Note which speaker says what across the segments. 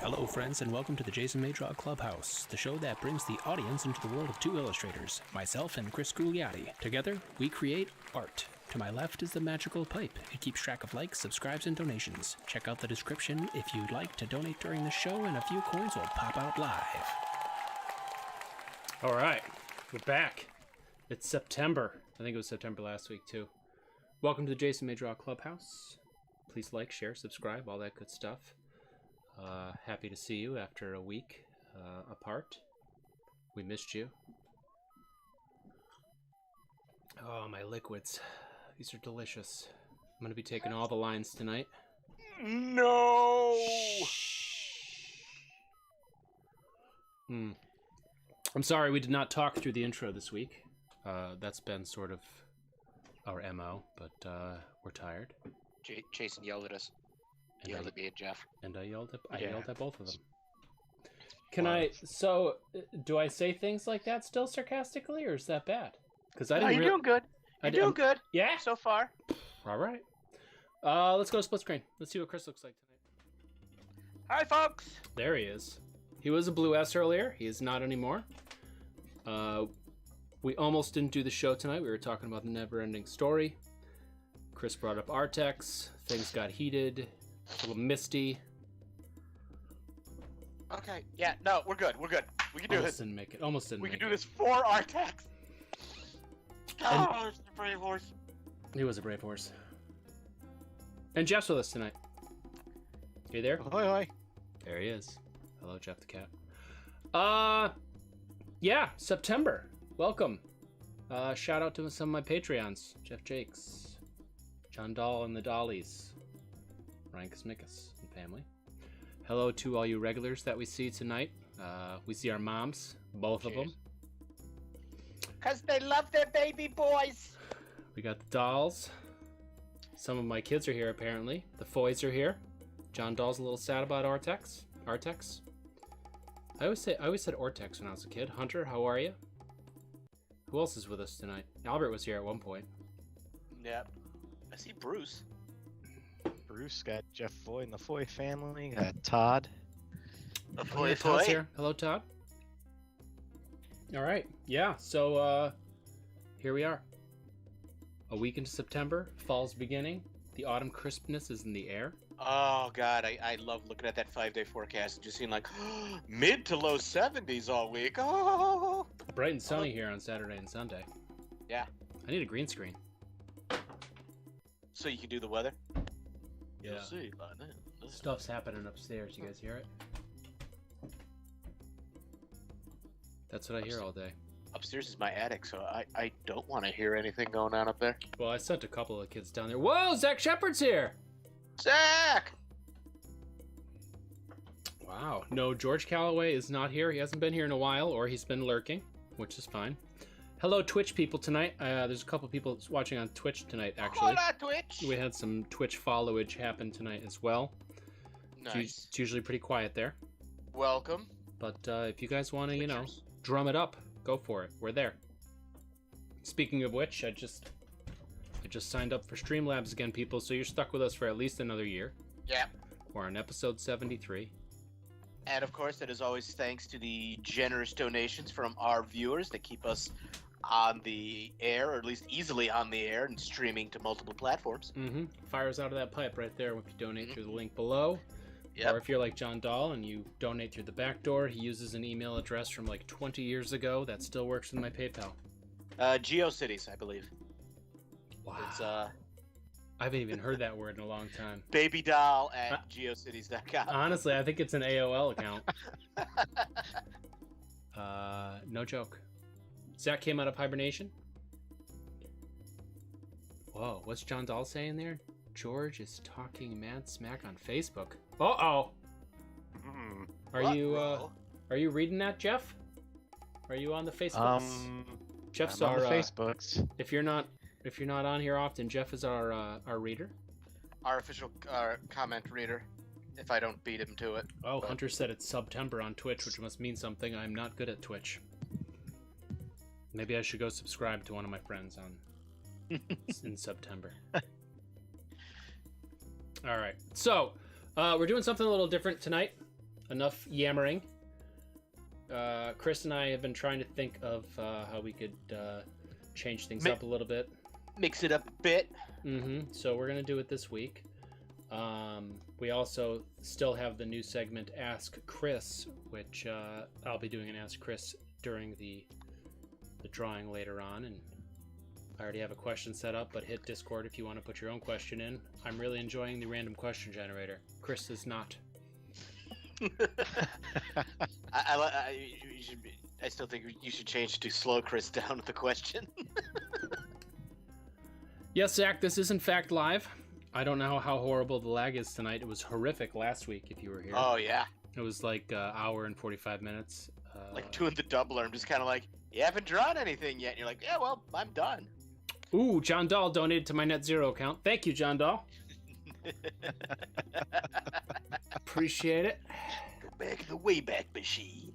Speaker 1: Hello, friends, and welcome to the Jason Maydraw Clubhouse, the show that brings the audience into the world of two illustrators, myself and Chris Gugliotti. Together, we create art. To my left is the magical pipe. It keeps track of likes, subscribes, and donations. Check out the description if you'd like to donate during the show, and a few coins will pop out live. All right, we're back. It's September. I think it was September last week, too. Welcome to the Jason Maydraw Clubhouse. Please like, share, subscribe, all that good stuff. Happy to see you after a week apart. We missed you. Oh, my liquids. These are delicious. I'm going to be taking all the lines tonight.
Speaker 2: No!
Speaker 1: I'm sorry we did not talk through the intro this week. That's been sort of our MO, but we're tired.
Speaker 2: Jason yelled at us. He yelled at me and Jeff.
Speaker 1: And I yelled at both of them. Do I say things like that still sarcastically, or is that bad? Because I didn't.
Speaker 2: You're doing good. You're doing good.
Speaker 1: Yeah.
Speaker 2: So far.
Speaker 1: All right. Let's go to split screen. Let's see what Chris looks like tonight.
Speaker 2: Hi, folks.
Speaker 1: There he is. He was a blue S earlier. He is not anymore. We almost didn't do the show tonight. We were talking about the never-ending story. Chris brought up Artex. Things got heated. A little misty.
Speaker 2: Okay. Yeah. No, we're good. We're good. We can do
Speaker 1: Almost
Speaker 2: this.
Speaker 1: didn't make it. Almost didn't
Speaker 2: We
Speaker 1: make
Speaker 2: can
Speaker 1: it.
Speaker 2: do this for Artex. Oh, it's the brave horse.
Speaker 1: He was a brave horse. And Jeff's with us tonight. You there?
Speaker 3: Hi.
Speaker 1: There he is. Hello, Jeff the cat. Yeah, September. Welcome. Shout out to some of my Patreons. Jeff Jakes, John Dahl and the Dollies, Ryan Kosmikas and family. Hello to all you regulars that we see tonight. We see our moms, both of them.
Speaker 2: Because they love their baby boys.
Speaker 1: We got the dolls. Some of my kids are here, apparently. The Foys are here. John Dahl's a little sad about Artex. I always said Ortex when I was a kid. Hunter, how are you? Who else is with us tonight? Albert was here at one point.
Speaker 2: Yep. I see Bruce.
Speaker 3: Bruce, got Jeff Foy and the Foy family, got Todd.
Speaker 1: Todd's here. Hello, Todd. All right. Yeah, so here we are. A week into September, fall's beginning. The autumn crispness is in the air.
Speaker 2: Oh, God. I love looking at that 5-day forecast and just seeing like mid to low 70s all week. Oh.
Speaker 1: Bright and sunny here on Saturday and Sunday.
Speaker 2: Yeah.
Speaker 1: I need a green screen.
Speaker 2: So you can do the weather?
Speaker 1: Yeah.
Speaker 2: You'll see.
Speaker 1: Stuff's happening upstairs. You guys hear it? That's what I hear all day.
Speaker 2: Upstairs is my attic, so I don't want to hear anything going on up there.
Speaker 1: Well, I sent a couple of kids down there. Whoa, Zach Shepard's here!
Speaker 2: Zach!
Speaker 1: Wow. No, George Calloway is not here. He hasn't been here in a while, or he's been lurking, which is fine. Hello, Twitch people tonight. There's a couple people watching on Twitch tonight, actually.
Speaker 2: Hola, Twitch!
Speaker 1: We had some Twitch followage happen tonight as well.
Speaker 2: Nice.
Speaker 1: It's usually pretty quiet there.
Speaker 2: Welcome.
Speaker 1: But if you guys want to, drum it up, go for it. We're there. Speaking of which, I just signed up for Streamlabs again, people, so you're stuck with us for at least another year.
Speaker 2: Yep.
Speaker 1: We're on episode 73.
Speaker 2: And of course, that is always thanks to the generous donations from our viewers that keep us on the air, or at least easily on the air and streaming to multiple platforms.
Speaker 1: Mm-hmm. Fires out of that pipe right there if you donate through the link below.
Speaker 2: Yep.
Speaker 1: Or if you're like John Dahl and you donate through the back door, he uses an email address from like 20 years ago that still works with my PayPal.
Speaker 2: GeoCities, I believe.
Speaker 1: Wow.
Speaker 2: It's
Speaker 1: I haven't even heard that word in a long time.
Speaker 2: babydoll at geocities.com.
Speaker 1: Honestly, I think it's an AOL account. No joke. Zach came out of hibernation. Whoa, what's John Dahl saying there? George is talking mad smack on Facebook. Uh-oh. Are you reading that, Jeff? Are you on the Facebooks? Jeff's
Speaker 3: I'm
Speaker 1: our
Speaker 3: on the Facebooks.
Speaker 1: If you're not on here often, Jeff is our reader.
Speaker 2: Our official comment reader, if I don't beat him to it.
Speaker 1: Oh, but Hunter said it's September on Twitch, which must mean something. I'm not good at Twitch. Maybe I should go subscribe to one of my friends in September. All right, so we're doing something a little different tonight. enough yammering. Chris and I have been trying to think of how we could change things up a little bit.
Speaker 2: Mix it up a bit.
Speaker 1: So we're gonna do it this week. We also still have the new segment Ask Chris, which I'll be doing an Ask Chris during the drawing later on, and I already have a question set up, but hit Discord if you want to put your own question in. I'm really enjoying the random question generator. Chris is not.
Speaker 2: I still think you should change to slow Chris down with the question.
Speaker 1: Yes, Zach, this is in fact live. I don't know how horrible the lag is tonight. It was horrific last week if you were here.
Speaker 2: Oh, yeah.
Speaker 1: It was like an hour and 45 minutes.
Speaker 2: Like doing the doubler. I'm just kind of like, you haven't drawn anything yet. And you're like, yeah, well, I'm done.
Speaker 1: Ooh, John Dahl donated to my Net Zero account. Thank you, John Dahl. Appreciate it.
Speaker 2: Go back in the Wayback Machine.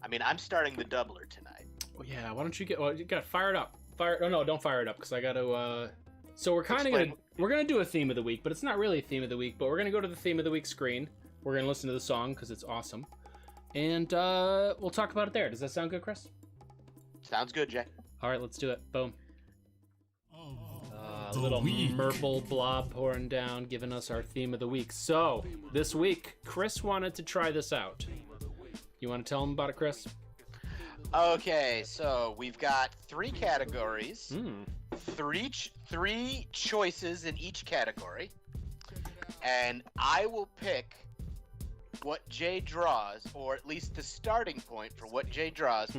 Speaker 2: I mean, I'm starting the doubler tonight.
Speaker 1: Oh, yeah, why don't you get... Well, you got to fire it up. Oh, no, don't fire it up, because I got to... So we're kind of going to... We're going to do a theme of the week, but it's not really a theme of the week, but we're going to go to the theme of the week screen. We're going to listen to the song, because it's awesome. And we'll talk about it there. Does that sound good, Chris?
Speaker 2: Sounds good, Jay.
Speaker 1: All right, let's do it. Boom. A little Merple blob pouring down, giving us our theme of the week. So, this week, Chris wanted to try this out. You want to tell him about it, Chris?
Speaker 2: Okay, so we've got 3 categories. Three choices in each category. And I will pick what Jay draws, or at least the starting point for what Jay draws,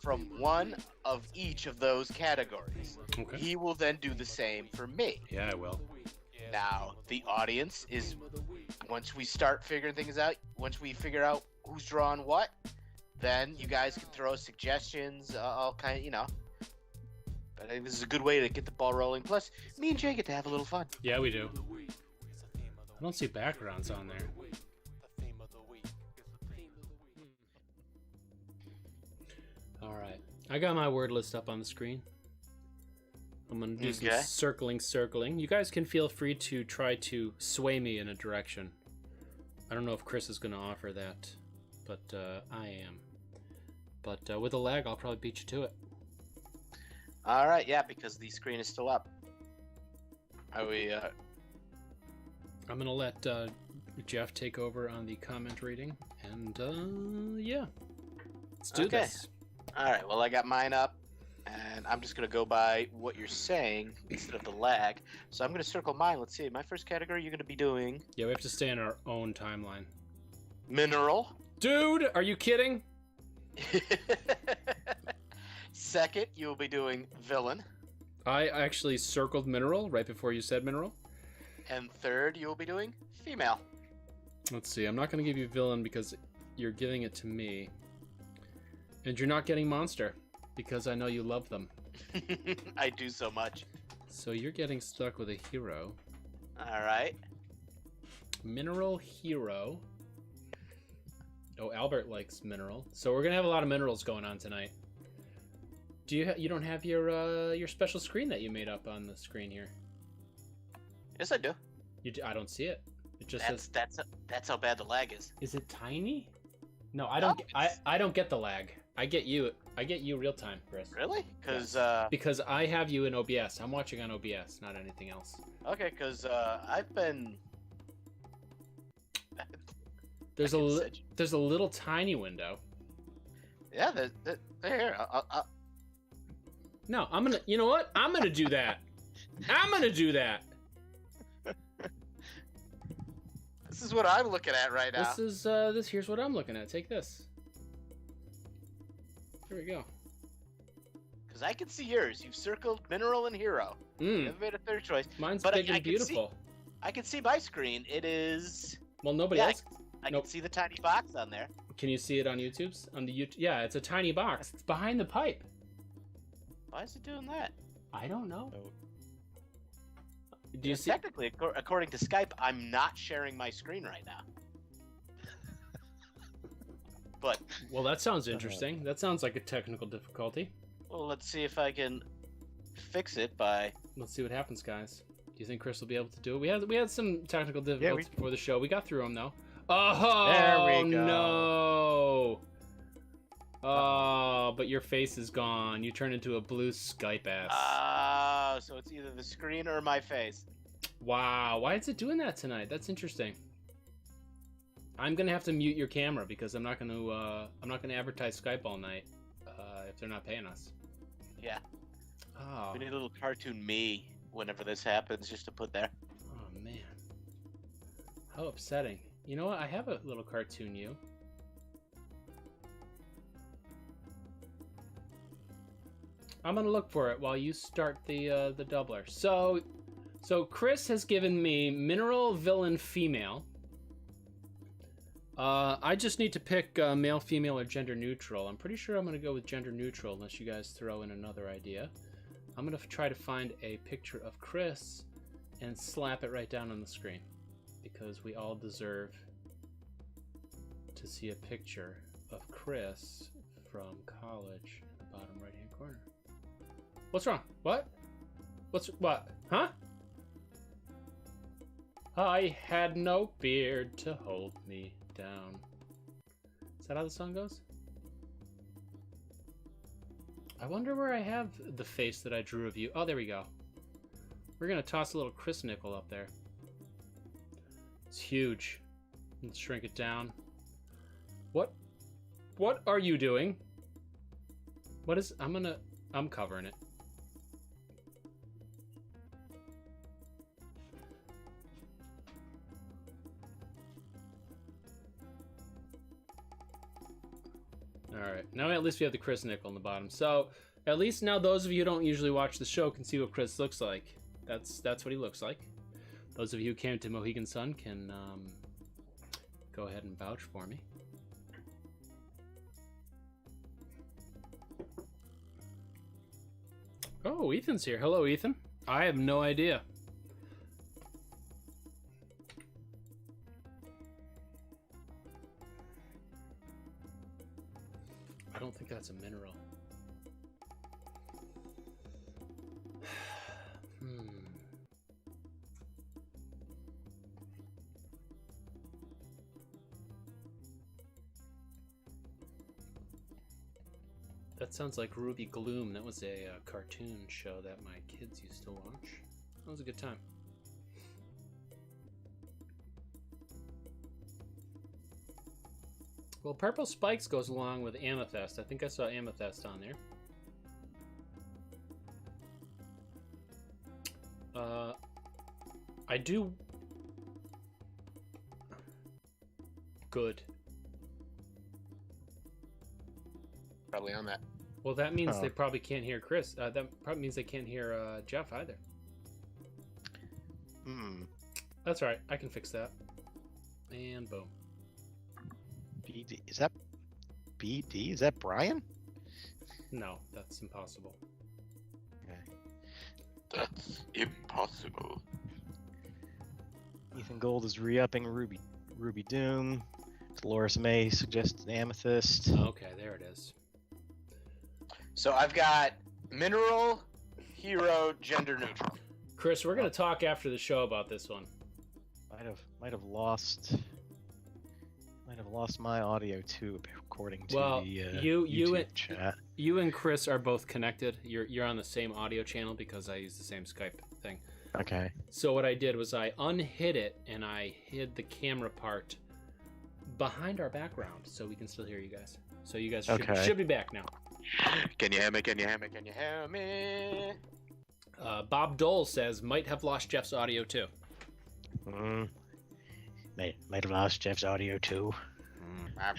Speaker 2: from one of each of those categories.
Speaker 1: Okay.
Speaker 2: He will then do the same for me.
Speaker 1: Yeah, I will.
Speaker 2: Now, the audience is, once we start figuring things out, once we figure out who's drawing what, then you guys can throw suggestions, all kind of, you know. But I think this is a good way to get the ball rolling. Plus, me and Jay get to have a little fun.
Speaker 1: Yeah, we do. I don't see backgrounds on there. Alright. I got my word list up on the screen. I'm going to do some circling. You guys can feel free to try to sway me in a direction. I don't know if Chris is going to offer that, but I am. But with a lag, I'll probably beat you to it.
Speaker 2: All right, yeah, because the screen is still up. Are we?
Speaker 1: I'm gonna let Jeff take over on the comment reading, and yeah, let's do this.
Speaker 2: All right. Well, I got mine up, and I'm just gonna go by what you're saying instead of the lag. So I'm gonna circle mine. Let's see. My first category, you're gonna be doing.
Speaker 1: Yeah, we have to stay in our own timeline.
Speaker 2: Mineral.
Speaker 1: Dude, are you kidding?
Speaker 2: Second, you'll be doing villain.
Speaker 1: I actually circled mineral right before you said mineral.
Speaker 2: And third, you'll be doing female.
Speaker 1: Let's see. I'm not going to give you villain because you're giving it to me. And you're not getting monster because I know you love them.
Speaker 2: I do so much.
Speaker 1: So you're getting stuck with a hero.
Speaker 2: All right.
Speaker 1: Mineral hero. Oh, Albert likes mineral. So we're going to have a lot of minerals going on tonight. Do you don't have your special screen that you made up on the screen here?
Speaker 2: Yes, I do.
Speaker 1: I don't see it. It just says.
Speaker 2: That's how bad the lag is.
Speaker 1: Is it tiny? No, I don't. I don't get the lag. I get you real time, Chris.
Speaker 2: Really?
Speaker 1: Because I have you in OBS. I'm watching on OBS, not anything else.
Speaker 2: Okay, because I've been.
Speaker 1: There's a little tiny window.
Speaker 2: Yeah, there.
Speaker 1: No, I'm gonna. You know what? I'm gonna do that. I'm gonna do that.
Speaker 2: This is what I'm looking at right now.
Speaker 1: Here's what I'm looking at. Take this. Here we go.
Speaker 2: Because I can see yours. You've circled mineral and hero. You haven't made a third choice.
Speaker 1: Mine's big and beautiful.
Speaker 2: I can see my screen. It is.
Speaker 1: Well, nobody else.
Speaker 2: I can see the tiny box on there.
Speaker 1: Can you see it on YouTube's? On the YouTube? Yeah, it's a tiny box. It's behind the pipe.
Speaker 2: Why is it doing that?
Speaker 1: I don't know.
Speaker 3: Oh.
Speaker 1: Do you see?
Speaker 2: Technically, according to Skype, I'm not sharing my screen right now. But
Speaker 1: well, that sounds interesting. That sounds like a technical difficulty.
Speaker 2: Well, let's see if I can fix it by.
Speaker 1: Let's see what happens, guys. Do you think Chris will be able to do it? We had some technical difficulties before the show. We got through them though. Oh,
Speaker 3: There we go.
Speaker 1: no. Oh, but your face is gone. You turn into a blue Skype ass.
Speaker 2: So it's either the screen or my face.
Speaker 1: Wow, why is it doing that tonight? That's interesting. I'm gonna have to mute your camera because I'm not gonna advertise Skype all night if they're not paying us.
Speaker 2: Yeah.
Speaker 1: Oh.
Speaker 2: We need a little cartoon me whenever this happens, just to put there.
Speaker 1: Oh man, how upsetting. You know what? I have a little cartoon you. I'm gonna look for it while you start the doubler. So Chris has given me mineral villain female. I just need to pick male, female, or gender neutral. I'm pretty sure I'm gonna go with gender neutral unless you guys throw in another idea. I'm gonna try to find a picture of Chris and slap it right down on the screen because we all deserve to see a picture of Chris from college in the bottom right hand corner. What's wrong? What? What? Huh? I had no beard to hold me down. Is that how the song goes? I wonder where I have the face that I drew of you. Oh, there we go. We're gonna toss a little Chris nickel up there. It's huge. Let's shrink it down. What are you doing? What is... I'm covering it. Alright, now at least we have the Chris nickel on the bottom. So, at least now those of you who don't usually watch the show can see what Chris looks like. That's what he looks like. Those of you who came to Mohegan Sun can go ahead and vouch for me. Oh, Ethan's here. Hello, Ethan. I have no idea. I don't think that's a mineral. That sounds like Ruby Gloom. That was a cartoon show that my kids used to watch. That was a good time. Well, Purple Spikes goes along with Amethyst. I think I saw Amethyst on there. I do... Good.
Speaker 2: Probably on that.
Speaker 1: Well, that means they probably can't hear Chris. That probably means they can't hear Jeff either. That's all right. I can fix that. And boom.
Speaker 3: BD. Is that BD? Is that Brian?
Speaker 1: No, that's impossible.
Speaker 3: Okay.
Speaker 2: That's impossible.
Speaker 3: Ethan Gold is re-upping Ruby Doom. Dolores May suggested Amethyst.
Speaker 1: Okay, there it is.
Speaker 2: So I've got mineral, hero, gender neutral.
Speaker 1: Chris, we're gonna talk after the show about this one.
Speaker 3: Might have lost my audio too, according to the YouTube chat.
Speaker 1: You and Chris are both connected. You're on the same audio channel because I use the same Skype thing.
Speaker 3: Okay.
Speaker 1: So what I did was I unhid it and I hid the camera part behind our background so we can still hear you guys. So you guys should be back now.
Speaker 2: Can you hear me? Can you hear me? Can you hear me?
Speaker 1: Bob Dole says might have lost Jeff's audio too.
Speaker 3: Might have lost Jeff's audio too.
Speaker 1: I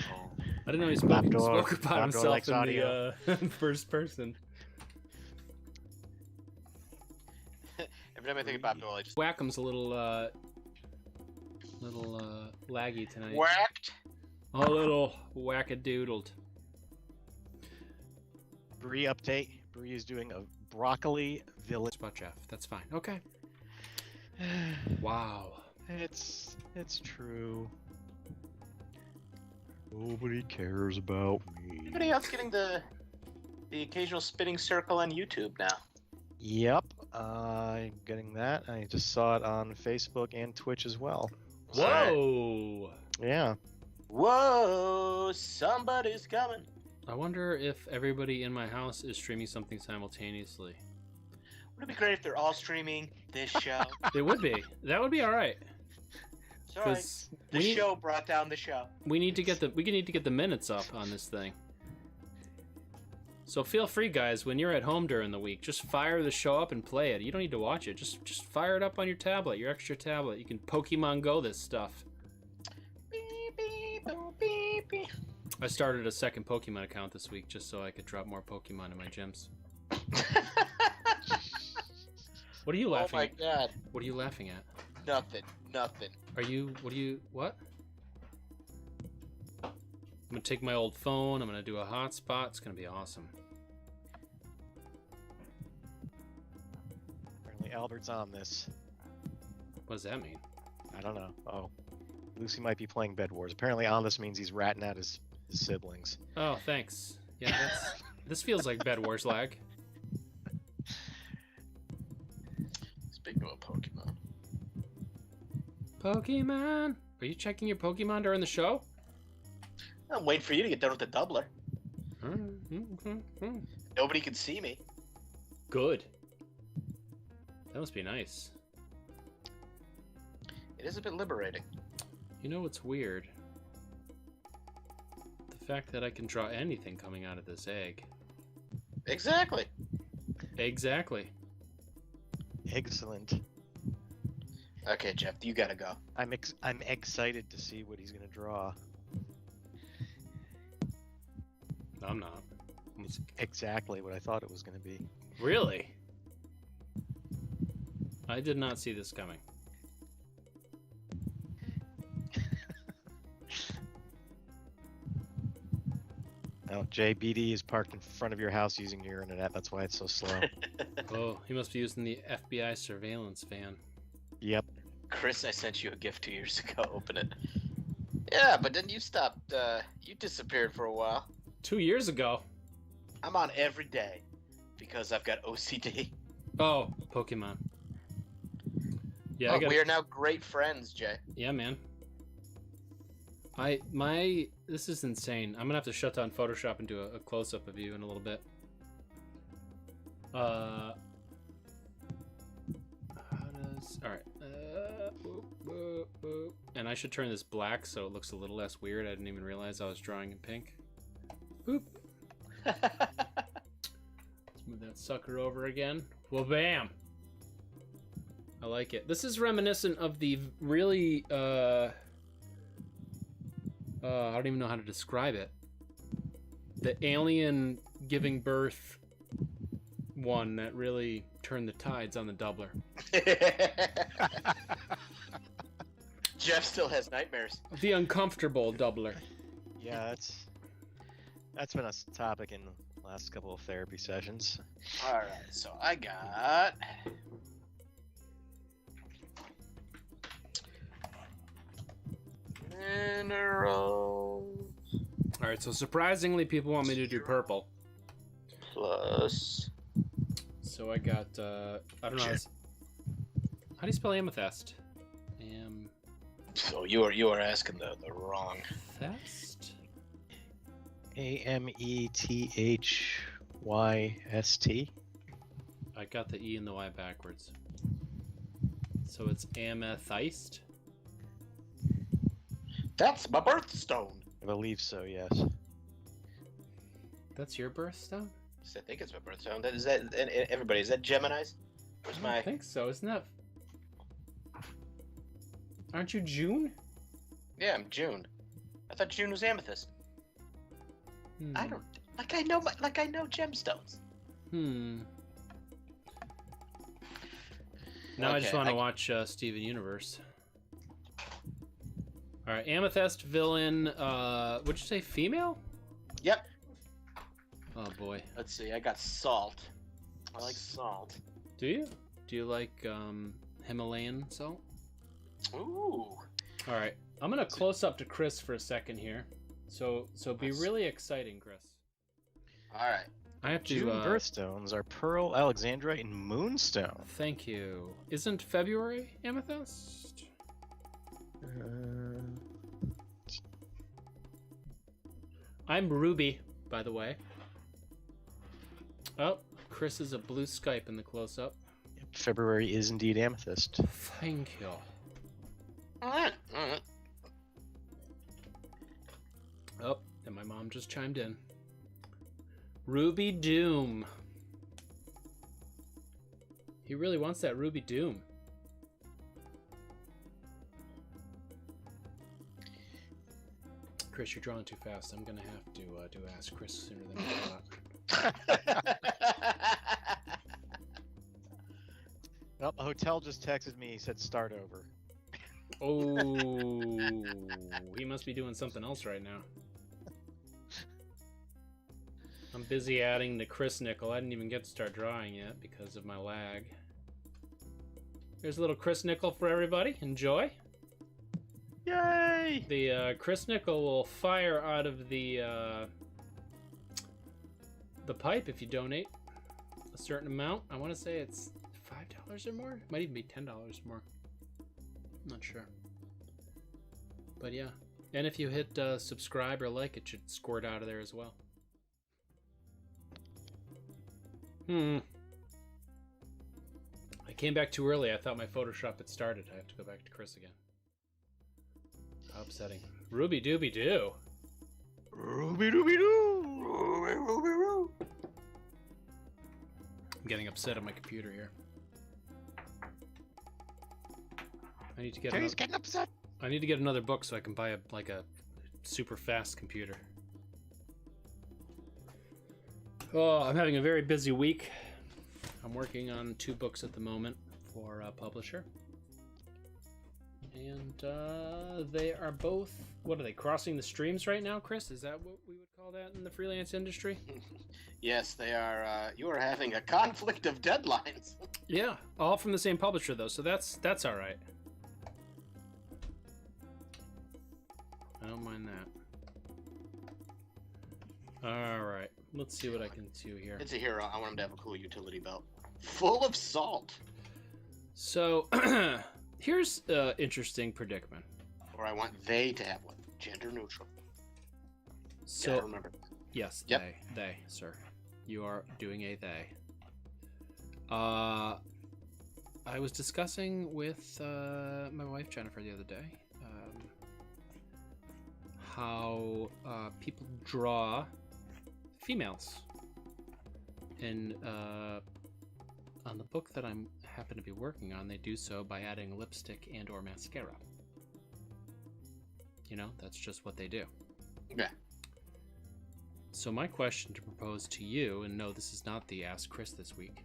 Speaker 1: didn't know he spoke about himself in the first person.
Speaker 2: Every time I think about Bob Dole, I just...
Speaker 1: Whack'em's a little laggy tonight.
Speaker 2: Whacked?
Speaker 1: A little wackadoodled.
Speaker 3: Bree update. Bree is doing a broccoli village.
Speaker 1: It's about Jeff. That's fine. Okay. Wow.
Speaker 3: It's true. Nobody cares about me.
Speaker 2: Anybody else getting the occasional spinning circle on YouTube now?
Speaker 3: Yep, I'm getting that. I just saw it on Facebook and Twitch as well.
Speaker 1: Whoa!
Speaker 3: Yeah. Yeah.
Speaker 2: Whoa, somebody's coming.
Speaker 1: I wonder if everybody in my house is streaming something simultaneously.
Speaker 2: Would it be great if they're all streaming this show?
Speaker 1: It would be. That would be all right.
Speaker 2: It's all right.
Speaker 1: 'Cause
Speaker 2: The show brought down the show.
Speaker 1: we need to get the minutes up on this thing. So feel free, guys, when you're at home during the week, just fire the show up and play it. You don't need to watch it. Just fire it up on your tablet, your extra tablet. You can Pokemon Go this stuff.
Speaker 2: Beep, beep, boop, beep, beep.
Speaker 1: I started a second Pokemon account this week just so I could drop more Pokemon in my gyms. What are you laughing at?
Speaker 2: Oh my god.
Speaker 1: What are you laughing at?
Speaker 2: Nothing.
Speaker 1: What? I'm gonna take my old phone, I'm gonna do a hotspot, it's gonna be awesome.
Speaker 3: Apparently Albert's on this.
Speaker 1: What does that mean?
Speaker 3: I don't know. Oh. Lucy might be playing Bed Wars. Apparently on this means he's ratting out his siblings.
Speaker 1: Oh, thanks. Yeah, this feels like Bed Wars lag.
Speaker 2: Speaking of Pokemon.
Speaker 1: Pokemon! Are you checking your Pokemon during the show?
Speaker 2: I'm waiting for you to get done with the doubler. Nobody can see me.
Speaker 1: Good. That must be nice.
Speaker 2: It is a bit liberating.
Speaker 1: You know what's weird? The fact that I can draw anything coming out of this egg.
Speaker 2: Exactly.
Speaker 1: Exactly.
Speaker 3: Excellent.
Speaker 2: Okay, Jeff, you gotta go.
Speaker 3: I'm excited to see what he's gonna draw.
Speaker 1: I'm not.
Speaker 3: It's exactly what I thought it was gonna be.
Speaker 1: Really? I did not see this coming.
Speaker 3: Oh, JBD is parked in front of your house using your internet. That's why it's so slow.
Speaker 1: Oh, he must be using the FBI surveillance van.
Speaker 3: Yep.
Speaker 2: Chris, I sent you a gift 2 years ago. Open it. Yeah, but then you stopped. You disappeared for a while.
Speaker 1: 2 years ago?
Speaker 2: I'm on every day because I've got OCD.
Speaker 1: Oh, Pokemon. Yeah,
Speaker 2: We are now great friends, Jay.
Speaker 1: Yeah, man. This is insane. I'm gonna have to shut down Photoshop and do a close-up of you in a little bit. Alright. And I should turn this black so it looks a little less weird. I didn't even realize I was drawing in pink. Boop. Let's move that sucker over again. Well, bam! I like it. This is reminiscent of the really, I don't even know how to describe it. The alien giving birth one that really turned the tides on the doubler.
Speaker 2: Jeff still has nightmares.
Speaker 1: The uncomfortable doubler.
Speaker 3: Yeah, that's been a topic in the last couple of therapy sessions.
Speaker 2: Alright, so I got... Minerals.
Speaker 1: Alright, so surprisingly people want me to do purple.
Speaker 2: Plus...
Speaker 1: So I got, I don't know. How do you spell amethyst?
Speaker 2: So you are asking the wrong...
Speaker 1: Amethyst?
Speaker 3: AMETHYST.
Speaker 1: I got the E and the Y backwards. So it's amethyst?
Speaker 2: That's my birthstone.
Speaker 3: I believe so, yes.
Speaker 1: That's your birthstone?
Speaker 2: I think it's my birthstone. Is that and everybody? Is that Gemini's? Where's
Speaker 1: I think so. Isn't that? Aren't you June?
Speaker 2: Yeah, I'm June. I thought June was amethyst. I don't I know gemstones.
Speaker 1: Now I just want to
Speaker 2: Okay,
Speaker 1: watch Steven Universe. All right, amethyst villain. What'd you say? Female?
Speaker 2: Yep.
Speaker 1: Oh boy.
Speaker 2: Let's see. I got salt. I like salt.
Speaker 1: Do you? Do you like Himalayan salt?
Speaker 2: Ooh.
Speaker 1: All right, I'm gonna close up to Chris for a second here. So be really exciting, Chris.
Speaker 2: All right.
Speaker 1: I have to.
Speaker 3: June birthstones are Pearl, Alexandrite, and Moonstone.
Speaker 1: Thank you. Isn't February amethyst? I'm Ruby, by the way. Oh, Chris is a blue Skype in the close-up.
Speaker 3: February is indeed amethyst.
Speaker 1: Thank you.
Speaker 2: Alright.
Speaker 1: Oh, and my mom just chimed in. Ruby Doom. He really wants that Ruby Doom. Chris, you're drawing too fast. I'm gonna have to ask Chris sooner than I thought.
Speaker 3: Well, the hotel just texted me. He said start over.
Speaker 1: Oh, he must be doing something else right now. I'm busy adding the Chris nickel. I didn't even get to start drawing yet because of my lag. Here's a little Chris nickel for everybody. Enjoy.
Speaker 3: Yay!
Speaker 1: The Chris nickel will fire out of the pipe if you donate a certain amount. I want to say it's $5 or more. It might even be $10 more. I'm not sure. But yeah. And if you hit subscribe or like, it should squirt out of there as well. I came back too early. I thought my Photoshop had started. I have to go back to Chris again. How upsetting. Ruby dooby doo.
Speaker 3: Ruby dooby doo.
Speaker 1: I'm getting upset on my computer here. I need to get
Speaker 3: He's getting upset.
Speaker 1: I need to get another book so I can buy a super fast computer. Oh, I'm having a very busy week. I'm working on 2 books at the moment for a publisher. And they are both, what are they, crossing the streams right now, Chris? Is that what we would call that in the freelance industry?
Speaker 2: Yes, they are. You are having a conflict of deadlines.
Speaker 1: Yeah, all from the same publisher though, so that's all right. I don't mind that. All right, let's see what I can do here.
Speaker 2: It's a hero. I want him to have a cool utility belt. Full of salt.
Speaker 1: So, here's an interesting predicament.
Speaker 2: Or I want they to have one. Gender neutral.
Speaker 1: So,
Speaker 2: Yeah, remember.
Speaker 1: yes,
Speaker 2: Yep.
Speaker 1: they, sir. You are doing a they. I was discussing with my wife Jennifer the other day how people draw females, and on the book that I'm happen to be working on, they do so by adding lipstick and or mascara. You know, that's just what they do.
Speaker 2: Yeah.
Speaker 1: So my question to propose to you, and no, this is not the Ask Chris this week.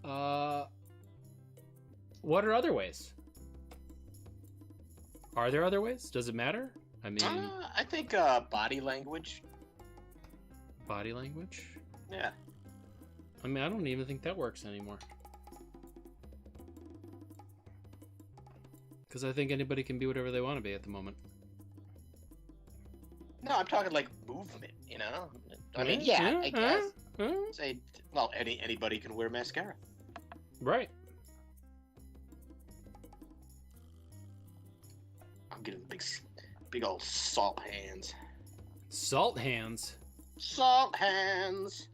Speaker 1: What are other ways? Are there other ways? Does it matter? I mean,
Speaker 2: I think body language.
Speaker 1: body language?
Speaker 2: Yeah.
Speaker 1: I mean, I don't even think that works anymore. Because I think anybody can be whatever they want to be at the moment.
Speaker 2: No, I'm talking like movement, you know? I mean, yeah, I guess. Say, well, anybody can wear mascara.
Speaker 1: Right.
Speaker 2: I'm getting big old salt hands.
Speaker 1: Salt hands.
Speaker 2: Salt hands.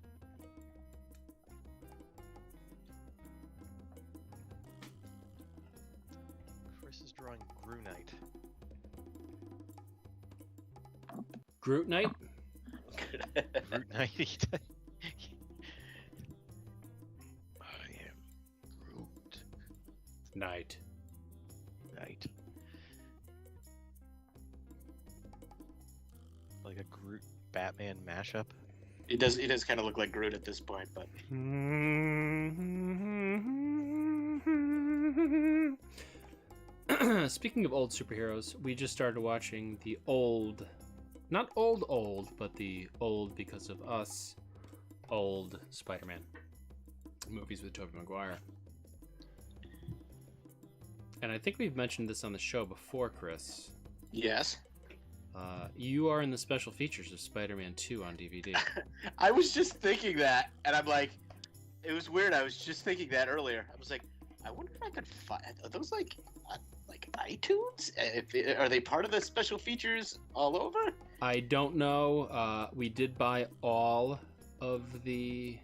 Speaker 3: Chris is drawing Grunite.
Speaker 1: Groot Knight?
Speaker 3: Grunite. I am Groot.
Speaker 1: Knight.
Speaker 3: Knight. Like a Groot Batman mashup.
Speaker 2: It does kind of look like Groot at this point, but
Speaker 1: Speaking of old superheroes, we just started watching the old, not old, but the old because of us, old Spider-Man movies with Tobey Maguire. And I think we've mentioned this on the show before, Chris.
Speaker 2: yes.
Speaker 1: You are in the special features of Spider-Man 2 on DVD.
Speaker 2: I was just thinking that, and I'm like, it was weird. I was just thinking that earlier. I was like, I wonder if I could find. Are those like like iTunes? Are they part of the special features all over?
Speaker 1: I don't know. We did buy all of the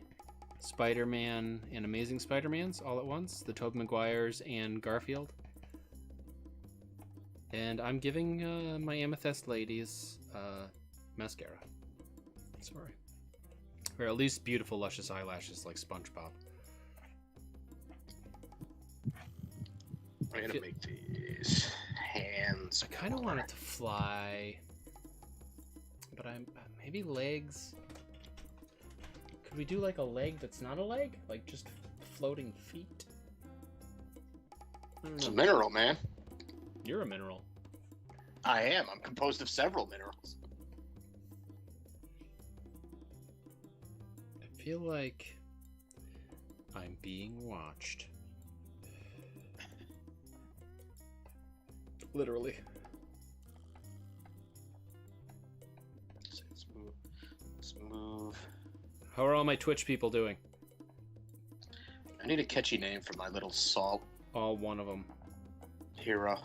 Speaker 1: Spider-Man and Amazing Spider-Mans all at once, the Tobey Maguires and Garfield. And I'm giving my Amethyst ladies mascara. Sorry. Or at least beautiful, luscious eyelashes like SpongeBob.
Speaker 2: I'm gonna make these hands.
Speaker 1: I kind of want it to fly, but I'm maybe legs. Could we do like a leg that's not a leg, like just floating feet? I don't
Speaker 2: It's a
Speaker 1: know.
Speaker 2: mineral, man.
Speaker 1: You're a mineral.
Speaker 2: I am. I'm composed of several minerals.
Speaker 1: I feel like I'm being watched. Literally.
Speaker 2: So let's move.
Speaker 1: How are all my Twitch people doing?
Speaker 2: I need a catchy name for my little salt
Speaker 1: All one of them.
Speaker 2: hero.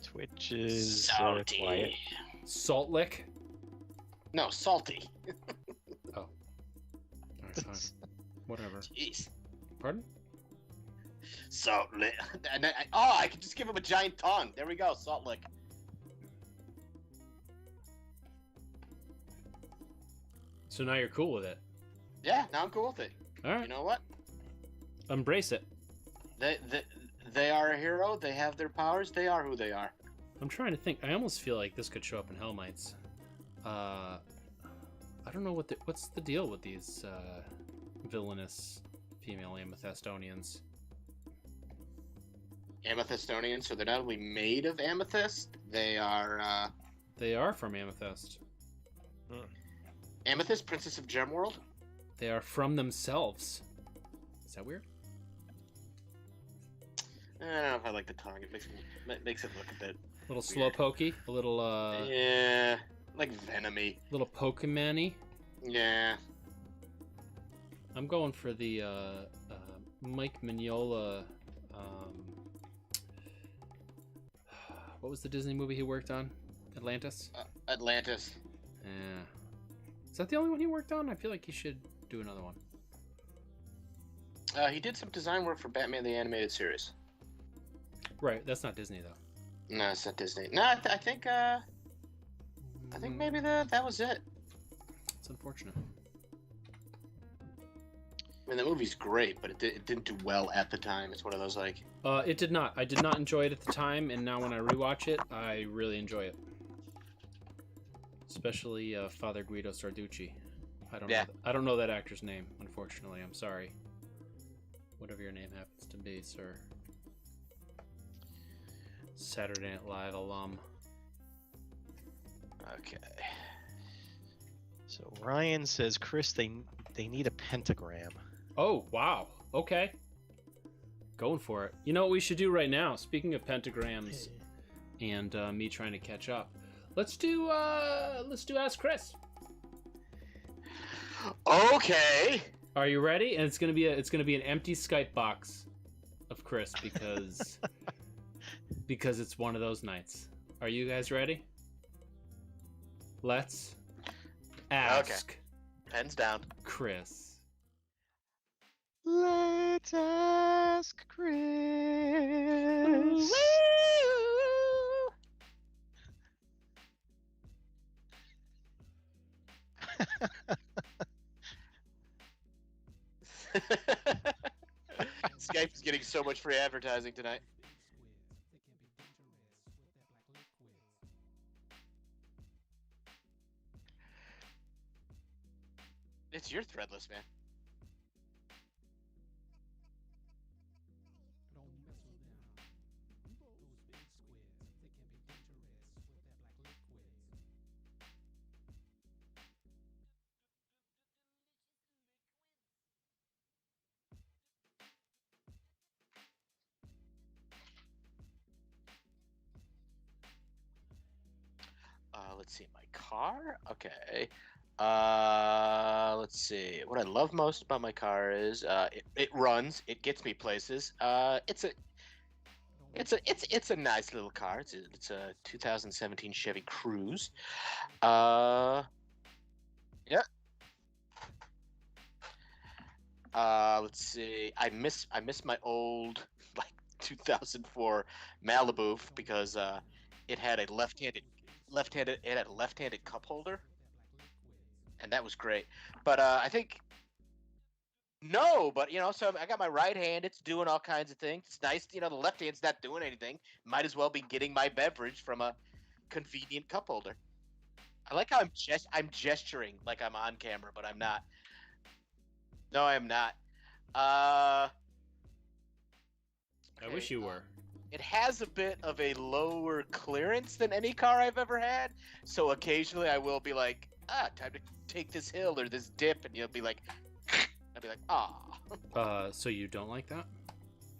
Speaker 3: Twitch is
Speaker 2: Salty.
Speaker 3: quiet.
Speaker 1: Salt lick?
Speaker 2: No, salty.
Speaker 1: Alright, fine. Whatever.
Speaker 2: Jeez.
Speaker 1: Pardon?
Speaker 2: Salt lick. And I could just give him a giant tongue. There we go, salt lick.
Speaker 1: So now you're cool with it.
Speaker 2: Yeah, now I'm cool with it.
Speaker 1: Alright.
Speaker 2: You know what?
Speaker 1: Embrace it.
Speaker 2: They are a hero. They have their powers. They are who they are.
Speaker 1: I'm trying to think. I almost feel like this could show up in Hellmites. I don't know what's the deal with these villainous female amethystonians.
Speaker 2: Amethystonian, so they're not only made of amethyst, they are
Speaker 1: They are from Amethyst.
Speaker 2: Amethyst, Princess of Gemworld.
Speaker 1: They are from themselves. Is that weird?
Speaker 2: I don't know if I like the tongue. It makes it look a bit
Speaker 1: A little slow
Speaker 2: weird.
Speaker 1: pokey, a little
Speaker 2: yeah, like venomy.
Speaker 1: little Pokemon-y.
Speaker 2: Yeah.
Speaker 1: I'm going for the Mike Mignola. What was the Disney movie he worked on? Atlantis?
Speaker 2: Atlantis.
Speaker 1: Yeah. Is that the only one he worked on? I feel like he should do another one.
Speaker 2: He did some design work for Batman the Animated Series.
Speaker 1: Right, that's not Disney though.
Speaker 2: No, it's not Disney. No, I think maybe that was it.
Speaker 1: It's unfortunate.
Speaker 2: I mean, the movie's great, but it didn't do well at the time. It's one of those like.
Speaker 1: It did not. I did not enjoy it at the time, and now when I rewatch it, I really enjoy it. Especially Father Guido Sarducci. I don't know that actor's name, unfortunately. I'm sorry. Whatever your name happens to be, sir. Saturday Night Live alum.
Speaker 2: Okay.
Speaker 3: So Ryan says, Chris, they need a pentagram.
Speaker 1: Oh, wow. Okay. Going for it. You know what we should do right now? Speaking of pentagrams and me trying to catch up, let's do Ask Chris.
Speaker 2: Okay.
Speaker 1: Are you ready? And it's gonna be an empty Skype box of Chris because because it's one of those nights. Are you guys ready? Let's ask
Speaker 2: Pens down.
Speaker 1: Chris.
Speaker 3: Let's ask Chris.
Speaker 2: Skype is getting so much free advertising tonight. It's your threadless, man. Let's see, my car. Okay. Let's see. What I love most about my car is it runs. It gets me places. It's It's a nice little car. It's a 2017 Chevy Cruze. Yeah. Let's see. I miss my old like 2004 Malibu because it had a left-handed cup holder, and that was great. But I think no, but so I got my right hand. It's doing all kinds of things. It's nice, the left hand's not doing anything. Might as well be getting my beverage from a convenient cup holder. I like how I'm gesturing like I'm on camera, but I'm not. No, I am not.
Speaker 1: I
Speaker 2: Okay,
Speaker 1: wish you were.
Speaker 2: It has a bit of a lower clearance than any car I've ever had, so occasionally I will be like, time to take this hill or this dip, and you'll be like, I'll be like,
Speaker 1: So you don't like that?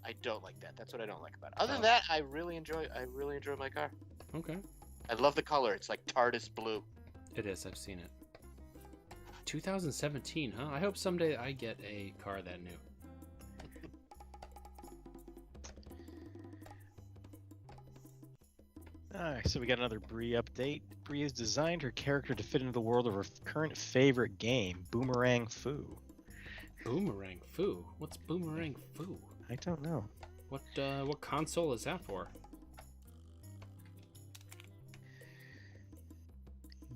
Speaker 2: I don't like that. That's what I don't like about it. Other than that, I really enjoy my car.
Speaker 1: Okay.
Speaker 2: I love the color. It's like TARDIS blue.
Speaker 1: It is. I've seen it. 2017, huh? I hope someday I get a car that new.
Speaker 3: Alright, so we got another Bree update. Bree has designed her character to fit into the world of her current favorite game, Boomerang Foo.
Speaker 1: Boomerang Foo? What's Boomerang Foo?
Speaker 3: I don't know.
Speaker 1: What console is that for?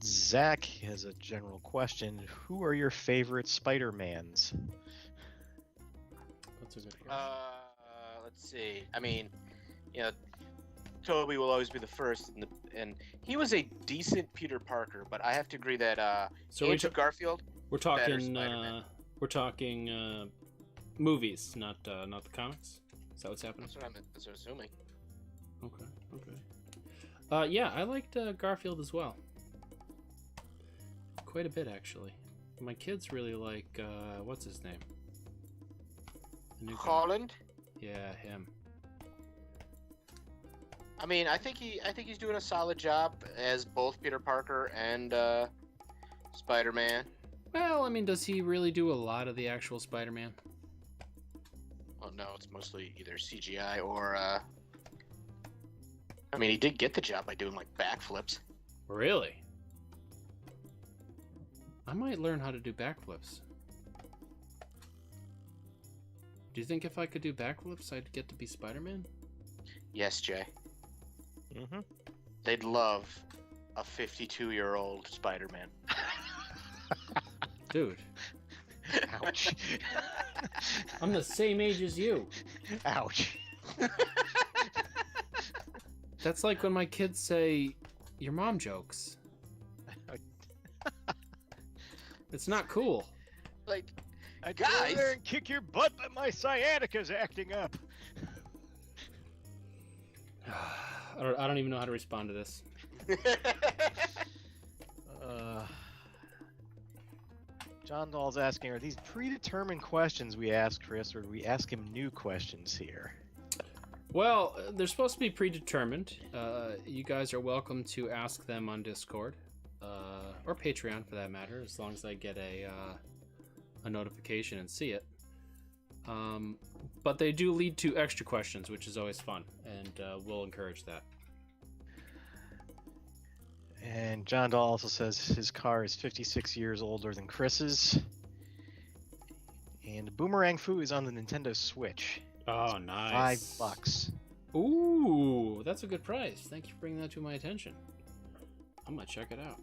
Speaker 3: Zach has a general question. Who are your favorite Spider-Mans?
Speaker 1: That's a good question.
Speaker 2: Let's see. I mean, Toby will always be the first, and he was a decent Peter Parker, but I have to agree that
Speaker 1: So
Speaker 2: Andrew Garfield.
Speaker 1: We're
Speaker 2: better
Speaker 1: talking.
Speaker 2: Spider-Man.
Speaker 1: We're talking movies, not the comics. Is that what's happening?
Speaker 2: That's what I'm assuming.
Speaker 1: Okay. Yeah, I liked Garfield as well. Quite a bit, actually. My kids really like what's his name? The new guy.
Speaker 2: Holland.
Speaker 1: Yeah, him.
Speaker 2: I mean, I think he's doing a solid job as both Peter Parker and Spider-Man.
Speaker 1: Well, I mean, does he really do a lot of the actual Spider-Man?
Speaker 2: Well, no, it's mostly either CGI or. I mean, he did get the job by doing like backflips.
Speaker 1: Really? I might learn how to do backflips. Do you think if I could do backflips, I'd get to be Spider-Man?
Speaker 2: Yes, Jay.
Speaker 3: Mm-hmm.
Speaker 2: They'd love a 52-year-old Spider-Man.
Speaker 1: Dude.
Speaker 3: Ouch.
Speaker 1: I'm the same age as you.
Speaker 3: Ouch.
Speaker 1: That's like when my kids say, your mom jokes. It's not cool.
Speaker 2: Like,
Speaker 3: I'd
Speaker 2: guys.
Speaker 3: go there and kick your butt, but my sciatica's acting up.
Speaker 1: I don't even know how to respond to this.
Speaker 3: John Dahl's asking, are these predetermined questions we ask Chris, or do we ask him new questions here?
Speaker 1: Well, they're supposed to be predetermined. You guys are welcome to ask them on Discord, or Patreon for that matter, as long as I get a notification and see it. But they do lead to extra questions, which is always fun, and we'll encourage that.
Speaker 3: And John Dahl also says his car is 56 years older than Chris's. And Boomerang Foo is on the Nintendo Switch.
Speaker 1: Oh, nice.
Speaker 3: $5.
Speaker 1: Ooh, that's a good price. Thank you for bringing that to my attention. I'm gonna check it out.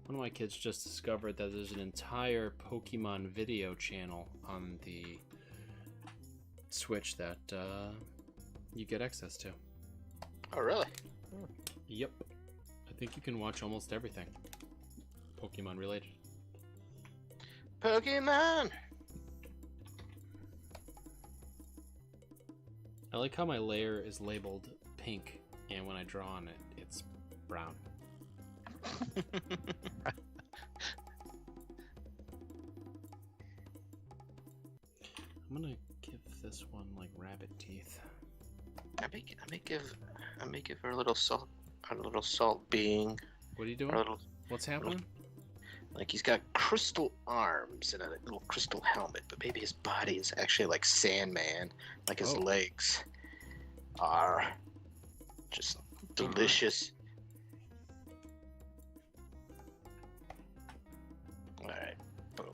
Speaker 1: One of my kids just discovered that there's an entire Pokemon video channel on the Switch that you get access to.
Speaker 2: Oh, really?
Speaker 1: Yep. I think you can watch almost everything Pokemon related.
Speaker 2: Pokemon!
Speaker 1: I like how my layer is labeled pink, and when I draw on it, it's brown. I'm gonna give this one like rabbit teeth.
Speaker 2: I may give her a little salt being.
Speaker 1: What are you doing?
Speaker 2: Or a little,
Speaker 1: What's happening?
Speaker 2: Like he's got crystal arms and a little crystal helmet, but maybe his body is actually like Sandman. Like his legs are just delicious. Alright, boom.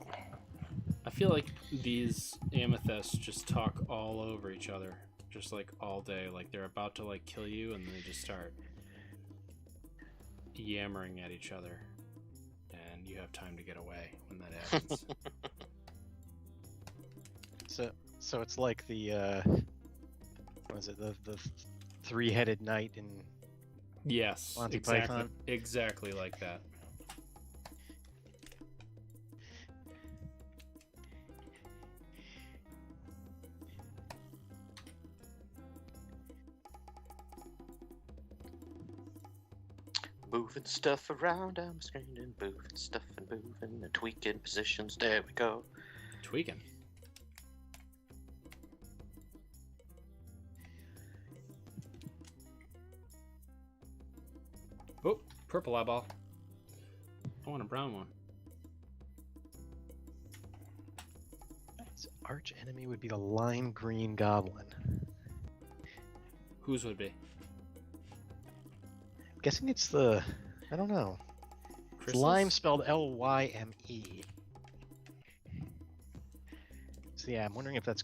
Speaker 1: I feel like these amethysts just talk all over each other, just like all day. Like they're about to like kill you, and they just start yammering at each other, and you have time to get away when that happens.
Speaker 3: So it's like the what was it, the three-headed knight in
Speaker 1: Yes,
Speaker 3: Monty
Speaker 1: exactly,
Speaker 3: Python?
Speaker 1: exactly like that.
Speaker 2: Moving stuff around, I'm screaming, moving stuff and moving and tweaking positions. There we go.
Speaker 1: Tweaking. Oh, purple eyeball. I want a brown one.
Speaker 3: His arch enemy would be the lime green goblin.
Speaker 1: Whose would be?
Speaker 3: I'm guessing it's the, I don't know. It's
Speaker 1: Chris's?
Speaker 3: lime spelled Lyme. So yeah, I'm wondering if that's.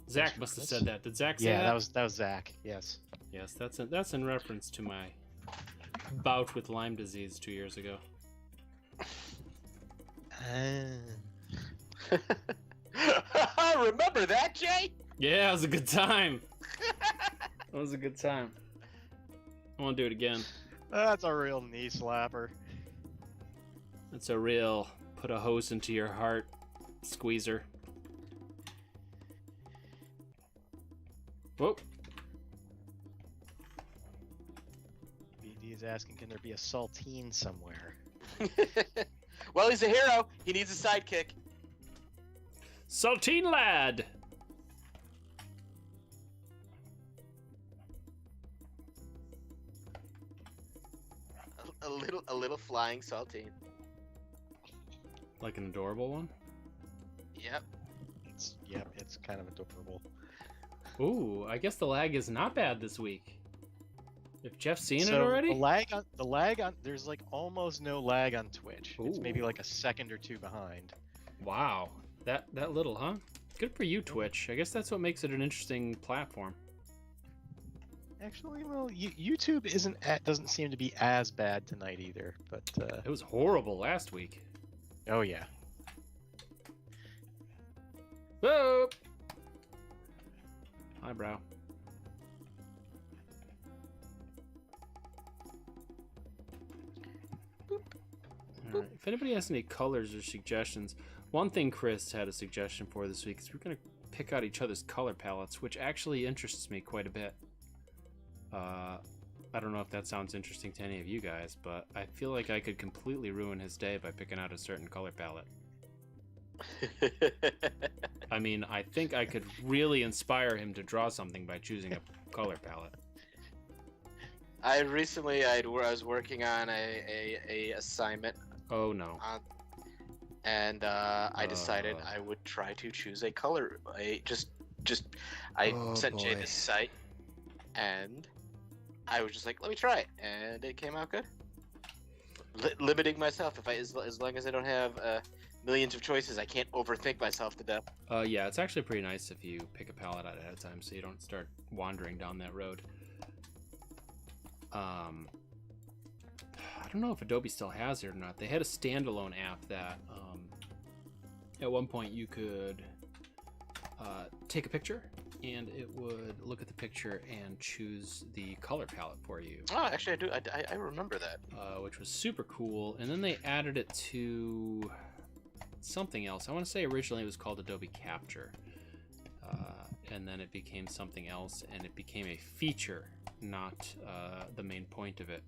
Speaker 1: Zach must have said that. Did Zach say
Speaker 3: Yeah,
Speaker 1: that?
Speaker 3: that was Zach. Yes.
Speaker 1: Yes, that's in reference to my bout with Lyme disease 2 years ago.
Speaker 2: Remember that, Jay?
Speaker 1: Yeah, it was a good time. It was a good time. I want to do it again.
Speaker 3: That's a real knee slapper.
Speaker 1: It's a real put a hose into your heart squeezer. Whoa.
Speaker 3: BD is asking, can there be a saltine somewhere?
Speaker 2: Well, he's a hero. He needs a sidekick.
Speaker 1: Saltine lad!
Speaker 2: A little flying saltine.
Speaker 1: Like an adorable one?
Speaker 2: Yep.
Speaker 3: It's kind of adorable.
Speaker 1: Ooh, I guess the lag is not bad this week. If Jeff's seen it
Speaker 3: So
Speaker 1: already?
Speaker 3: the lag on there's like almost no lag on Twitch. It's maybe
Speaker 1: Ooh.
Speaker 3: like a second or two behind.
Speaker 1: Wow. That little, huh? Good for you, Twitch. I guess that's what makes it an interesting platform.
Speaker 3: Actually, well, YouTube doesn't seem to be as bad tonight either. But
Speaker 1: It was horrible last week.
Speaker 3: oh yeah,
Speaker 1: Whoa! Eyebrow. Alright, if anybody has any colors or suggestions, one thing Chris had a suggestion for this week is we're going to pick out each other's color palettes, which actually interests me quite a bit. I don't know if that sounds interesting to any of you guys, but I feel like I could completely ruin his day by picking out a certain color palette. I mean, I think I could really inspire him to draw something by choosing a color palette.
Speaker 2: I was working on a assignment.
Speaker 1: Oh no.
Speaker 2: And I decided I would try to choose a color. I sent Jay this site, and I was just like, let me try it, and it came out good. Limiting myself, as long as I don't have millions of choices, I can't overthink myself to death.
Speaker 1: Yeah, it's actually pretty nice if you pick a palette out ahead of time, so you don't start wandering down that road. I don't know if Adobe still has it or not. They had a standalone app that at one point you could take a picture and it would look at the picture and choose the color palette for you.
Speaker 2: Oh, actually, I do. I remember that.
Speaker 1: Which was super cool. And then they added it to something else. I want to say originally it was called Adobe Capture. And then it became something else, and it became a feature, not the main point of it.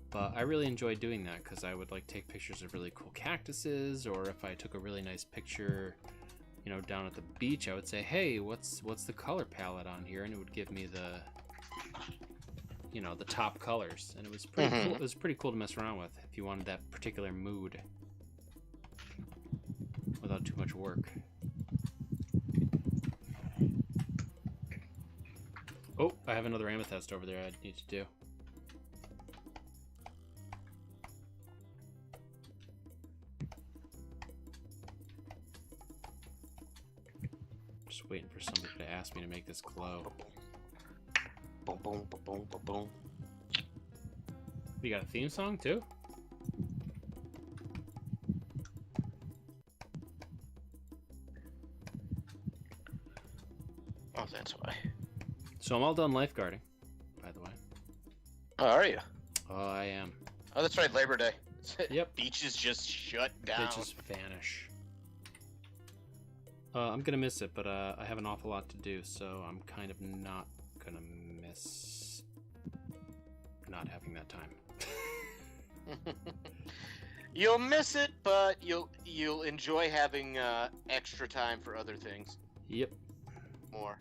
Speaker 1: But I really enjoyed doing that because I would like take pictures of really cool cactuses, or if I took a really nice picture, you know, down at the beach, I would say, hey, what's the color palette on here? And it would give me you know, the top colors, and it was pretty
Speaker 2: Mhm.
Speaker 1: cool. It was pretty cool to mess around with if you wanted that particular mood without too much work. Oh, I have another amethyst over there I need to do. Just waiting for somebody to ask me to make this glow.
Speaker 2: Boom, boom, boom, boom, boom, boom.
Speaker 1: You got a theme song too?
Speaker 2: Oh, that's why.
Speaker 1: So I'm all done lifeguarding, by the way.
Speaker 2: Oh, are you?
Speaker 1: Oh, I am.
Speaker 2: Oh, that's right, Labor Day.
Speaker 1: Yep.
Speaker 2: Beaches just shut down.
Speaker 1: They just vanish. I'm gonna miss it, but I have an awful lot to do, so I'm kind of not gonna miss not having that time.
Speaker 2: You'll miss it, but you'll enjoy having extra time for other things
Speaker 1: Yep.
Speaker 2: more.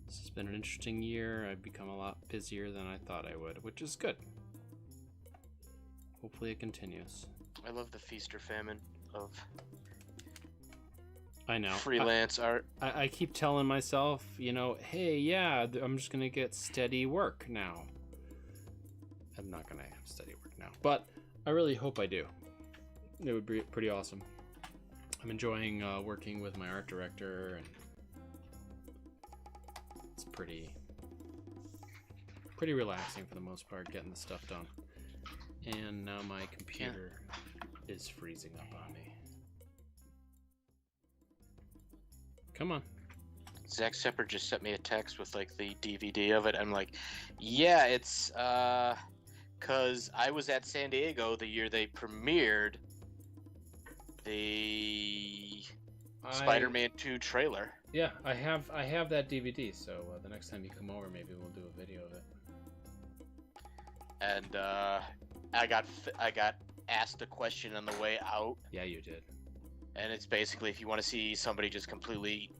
Speaker 1: This has been an interesting year. I've become a lot busier than I thought I would, which is good. Hopefully it continues.
Speaker 2: I love the feast or famine of
Speaker 1: I know.
Speaker 2: freelance art.
Speaker 1: I keep telling myself, you know, hey, yeah, I'm just gonna get steady work now. I'm not gonna have steady work now, but I really hope I do. It would be pretty awesome. I'm enjoying working with my art director, and it's pretty relaxing for the most part, getting the stuff done. And now my computer is freezing up on me. Come on.
Speaker 2: Zach Sepper just sent me a text with like the DVD of it. I'm like, yeah, it's cause I was at San Diego the year they premiered the Spider-Man 2 trailer.
Speaker 1: Yeah, I have that DVD. So the next time you come over, maybe we'll do a video of it.
Speaker 2: And I got asked a question on the way out,
Speaker 1: Yeah, you did.
Speaker 2: and it's basically if you want to see somebody just completely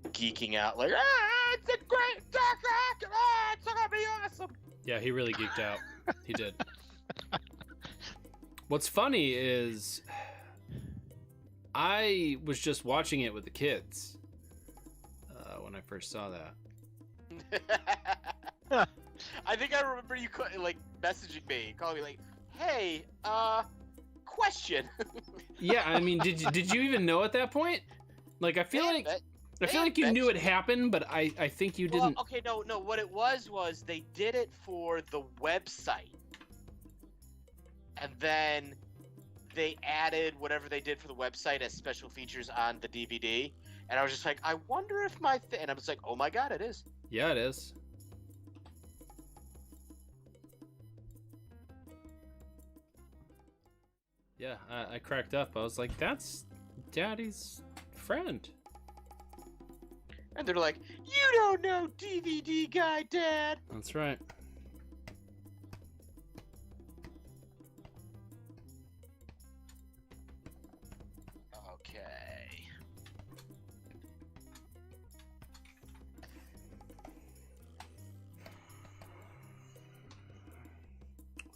Speaker 2: geeking out, like, it's a great dark rock, it's gonna be awesome.
Speaker 1: Yeah, he really geeked out. He did. What's funny is I was just watching it with the kids when I first saw that.
Speaker 2: I think I remember you like messaging me, calling me like, "Hey, question."
Speaker 1: Yeah, I mean, did you even know at that point? Like, I feel like you knew it happened, but I think you didn't.
Speaker 2: Well, okay, no. What it was they did it for the website, and then they added whatever they did for the website as special features on the DVD. And I was just like, I wonder if and I was like, oh my god, it is.
Speaker 1: Yeah, it is. Yeah, I cracked up. I was like, that's Daddy's friend.
Speaker 2: And they're like, you don't know DVD guy, Dad.
Speaker 1: That's right.
Speaker 2: Okay.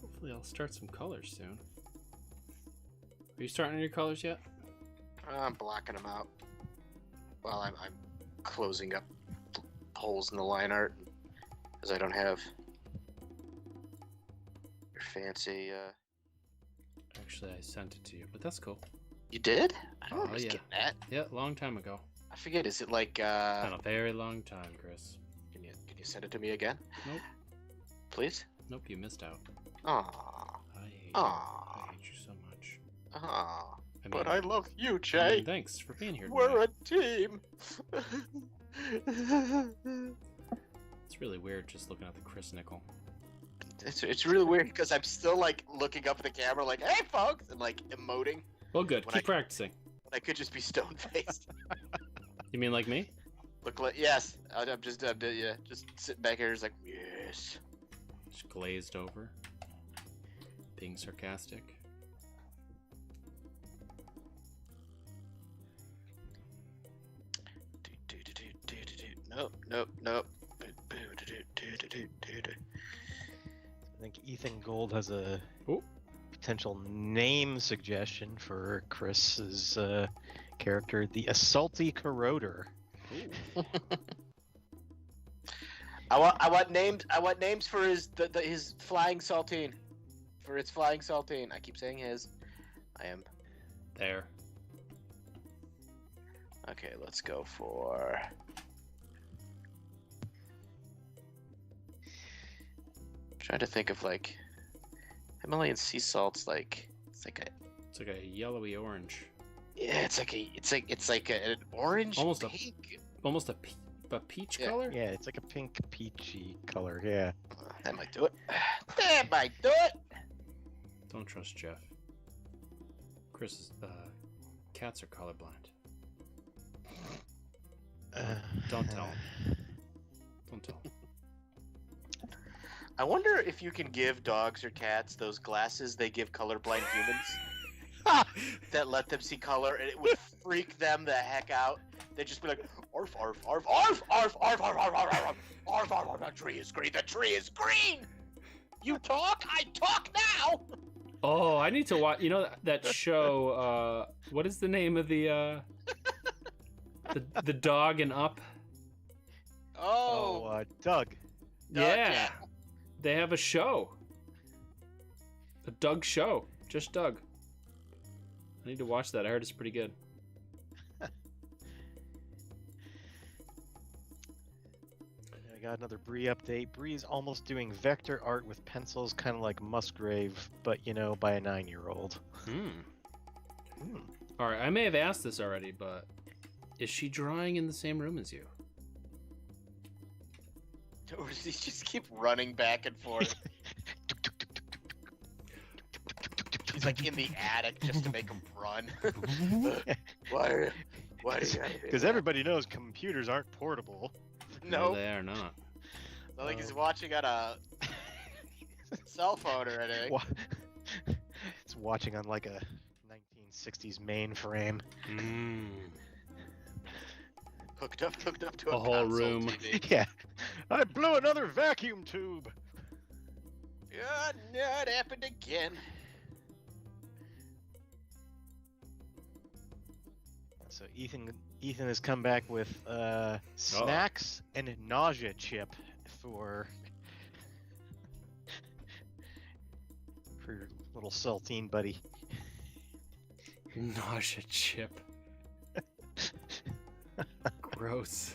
Speaker 1: Hopefully I'll start some colors soon. Are you starting on your colors yet?
Speaker 2: I'm blocking them out. Well, I'm closing up holes in the line art because I don't have your fancy.
Speaker 1: Actually, I sent it to you, but that's cool.
Speaker 2: You did? I don't know
Speaker 1: Oh,
Speaker 2: what I was
Speaker 1: yeah.
Speaker 2: getting at.
Speaker 1: Yeah, long time ago.
Speaker 2: I forget. Is it like?
Speaker 1: Been a very long time, Chris.
Speaker 2: Can you send it to me again?
Speaker 1: Nope.
Speaker 2: Please.
Speaker 1: Nope, you missed out.
Speaker 2: Aw.
Speaker 1: I hate you.
Speaker 2: Aw.
Speaker 1: I hate you so much.
Speaker 2: Aw.
Speaker 1: I
Speaker 2: But
Speaker 1: mean,
Speaker 2: I love you,
Speaker 1: I
Speaker 2: Jay.
Speaker 1: mean, thanks for being here.
Speaker 2: We're
Speaker 1: tonight.
Speaker 2: a team.
Speaker 1: It's really weird just looking at the Chris nickel.
Speaker 2: It's really weird because I'm still like looking up at the camera, like, "Hey, folks," and like emoting
Speaker 1: Well, good.
Speaker 2: When
Speaker 1: Keep practicing.
Speaker 2: when I could just be stone faced.
Speaker 1: You mean like me?
Speaker 2: Look like yes. I'm just sitting back here, just like yes.
Speaker 1: Just glazed over. Being sarcastic.
Speaker 2: Nope.
Speaker 3: think Ethan Gold has a
Speaker 1: Ooh.
Speaker 3: potential name suggestion for Chris's character, the Assaulty Corroder.
Speaker 1: Ooh.
Speaker 2: I want names for his flying saltine. For its flying saltine. I keep saying his. I am.
Speaker 1: There.
Speaker 2: Okay, let's go for. Trying to think of like Himalayan sea salt's like it's like
Speaker 1: a yellowy orange.
Speaker 2: yeah it's like an orange
Speaker 1: Almost
Speaker 2: pink.
Speaker 1: Almost a peach
Speaker 2: Yeah.
Speaker 1: color.
Speaker 3: Yeah, it's like a pink peachy color. Yeah.
Speaker 2: That might do it. That might do it.
Speaker 1: Don't trust Jeff. Chris, cats are colorblind. Don't tell him. Don't tell him.
Speaker 2: I wonder if you can give dogs or cats those glasses they give colorblind humans that let them see color, and it would freak them the heck out. They'd just be like, "Arf, arf, arf, arf, arf, arf, arf, arf, arf, arf, arf, arf, arf, the tree is green. The tree is green. You talk, I talk now."
Speaker 1: Oh, I need to watch. You know that show? What is the name of the dog in Up?
Speaker 2: Oh,
Speaker 3: Doug.
Speaker 1: Yeah, they have a show. A Doug show, just Doug. I need to watch that. I heard it's pretty good.
Speaker 3: I got another Bree update. Bree's almost doing vector art with pencils, kind of like Musgrave, but by a 9-year-old.
Speaker 1: All right, I may have asked this already, but is she drawing in the same room as you?
Speaker 2: or does he just keep running back and forth? He's like in the attic just to make him run. Why? Why?
Speaker 3: Because everybody knows computers aren't portable.
Speaker 2: No,
Speaker 1: they are not.
Speaker 2: I think he's watching on a cell phone or anything.
Speaker 3: It's watching on like a 1960s mainframe.
Speaker 2: Hooked up to a
Speaker 1: whole
Speaker 2: console
Speaker 1: room.
Speaker 2: TV.
Speaker 3: Yeah, I blew another vacuum tube.
Speaker 2: Yeah, no, it happened again.
Speaker 3: So Ethan has come back with snacks and a nausea chip for your little saltine buddy.
Speaker 1: Nausea chip. Gross.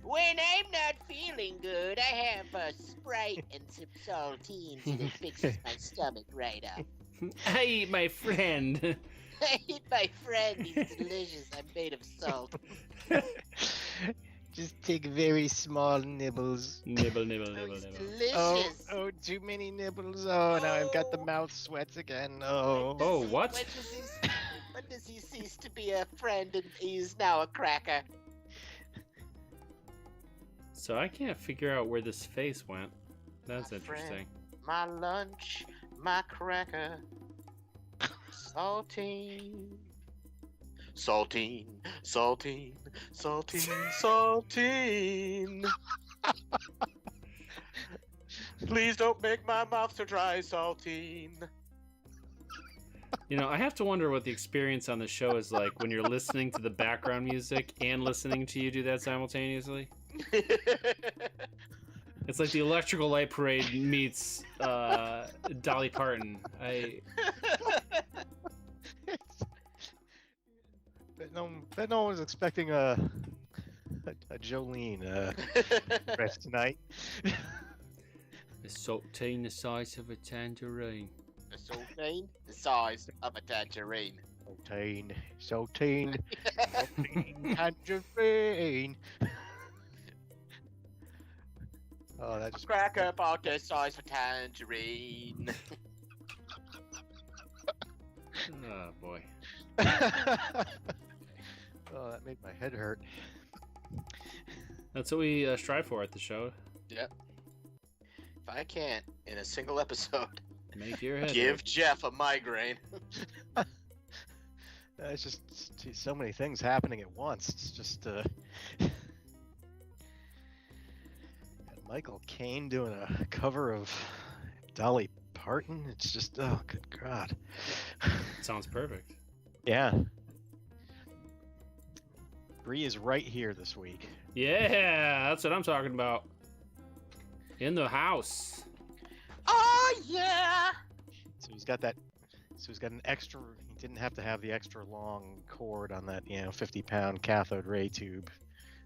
Speaker 2: When I'm not feeling good, I have a Sprite and some saltines, and it fixes my stomach right up.
Speaker 1: I eat my friend.
Speaker 2: I eat my friend. He's delicious. I'm made of salt.
Speaker 3: Just take very small nibbles.
Speaker 1: Nibble, nibble, nibble,
Speaker 2: It's
Speaker 1: nibble.
Speaker 2: delicious.
Speaker 3: Oh, too many nibbles. Oh, now I've got the mouth sweats again. Oh.
Speaker 1: Oh, what?
Speaker 2: When does he cease to be a friend and he's now a cracker?
Speaker 1: So I can't figure out where this face went. That's
Speaker 2: My
Speaker 1: interesting.
Speaker 2: friend. My lunch, my cracker, saltine. Saltine, saltine, saltine, saltine. Please don't make my mouth so dry, saltine.
Speaker 1: You know, I have to wonder what the experience on the show is like when you're listening to the background music and listening to you do that simultaneously. It's like the Electrical Light Parade meets Dolly Parton.
Speaker 3: Bet no one was expecting a Jolene rest tonight.
Speaker 1: A saltine the size of a tangerine.
Speaker 2: A saltine the size of a tangerine.
Speaker 3: Saltine, tangerine. Oh, that just
Speaker 2: Cracker about the size of a tangerine.
Speaker 1: Oh boy.
Speaker 3: Oh, that made my head hurt.
Speaker 1: That's what we strive for at the show.
Speaker 2: Yep. If I can't, in a single episode,
Speaker 1: Make your head
Speaker 2: give
Speaker 1: hurt.
Speaker 2: Jeff a migraine.
Speaker 3: It's just so many things happening at once. It's just Michael Caine doing a cover of Dolly Parton. It's just, oh, good God.
Speaker 4: Sounds perfect.
Speaker 3: Yeah. Bree is right here this week.
Speaker 4: Yeah, that's what I'm talking about. In the house.
Speaker 2: Oh yeah.
Speaker 3: So he's got that. So he's got an extra. He didn't have to have the extra long cord on that, 50-pound cathode ray tube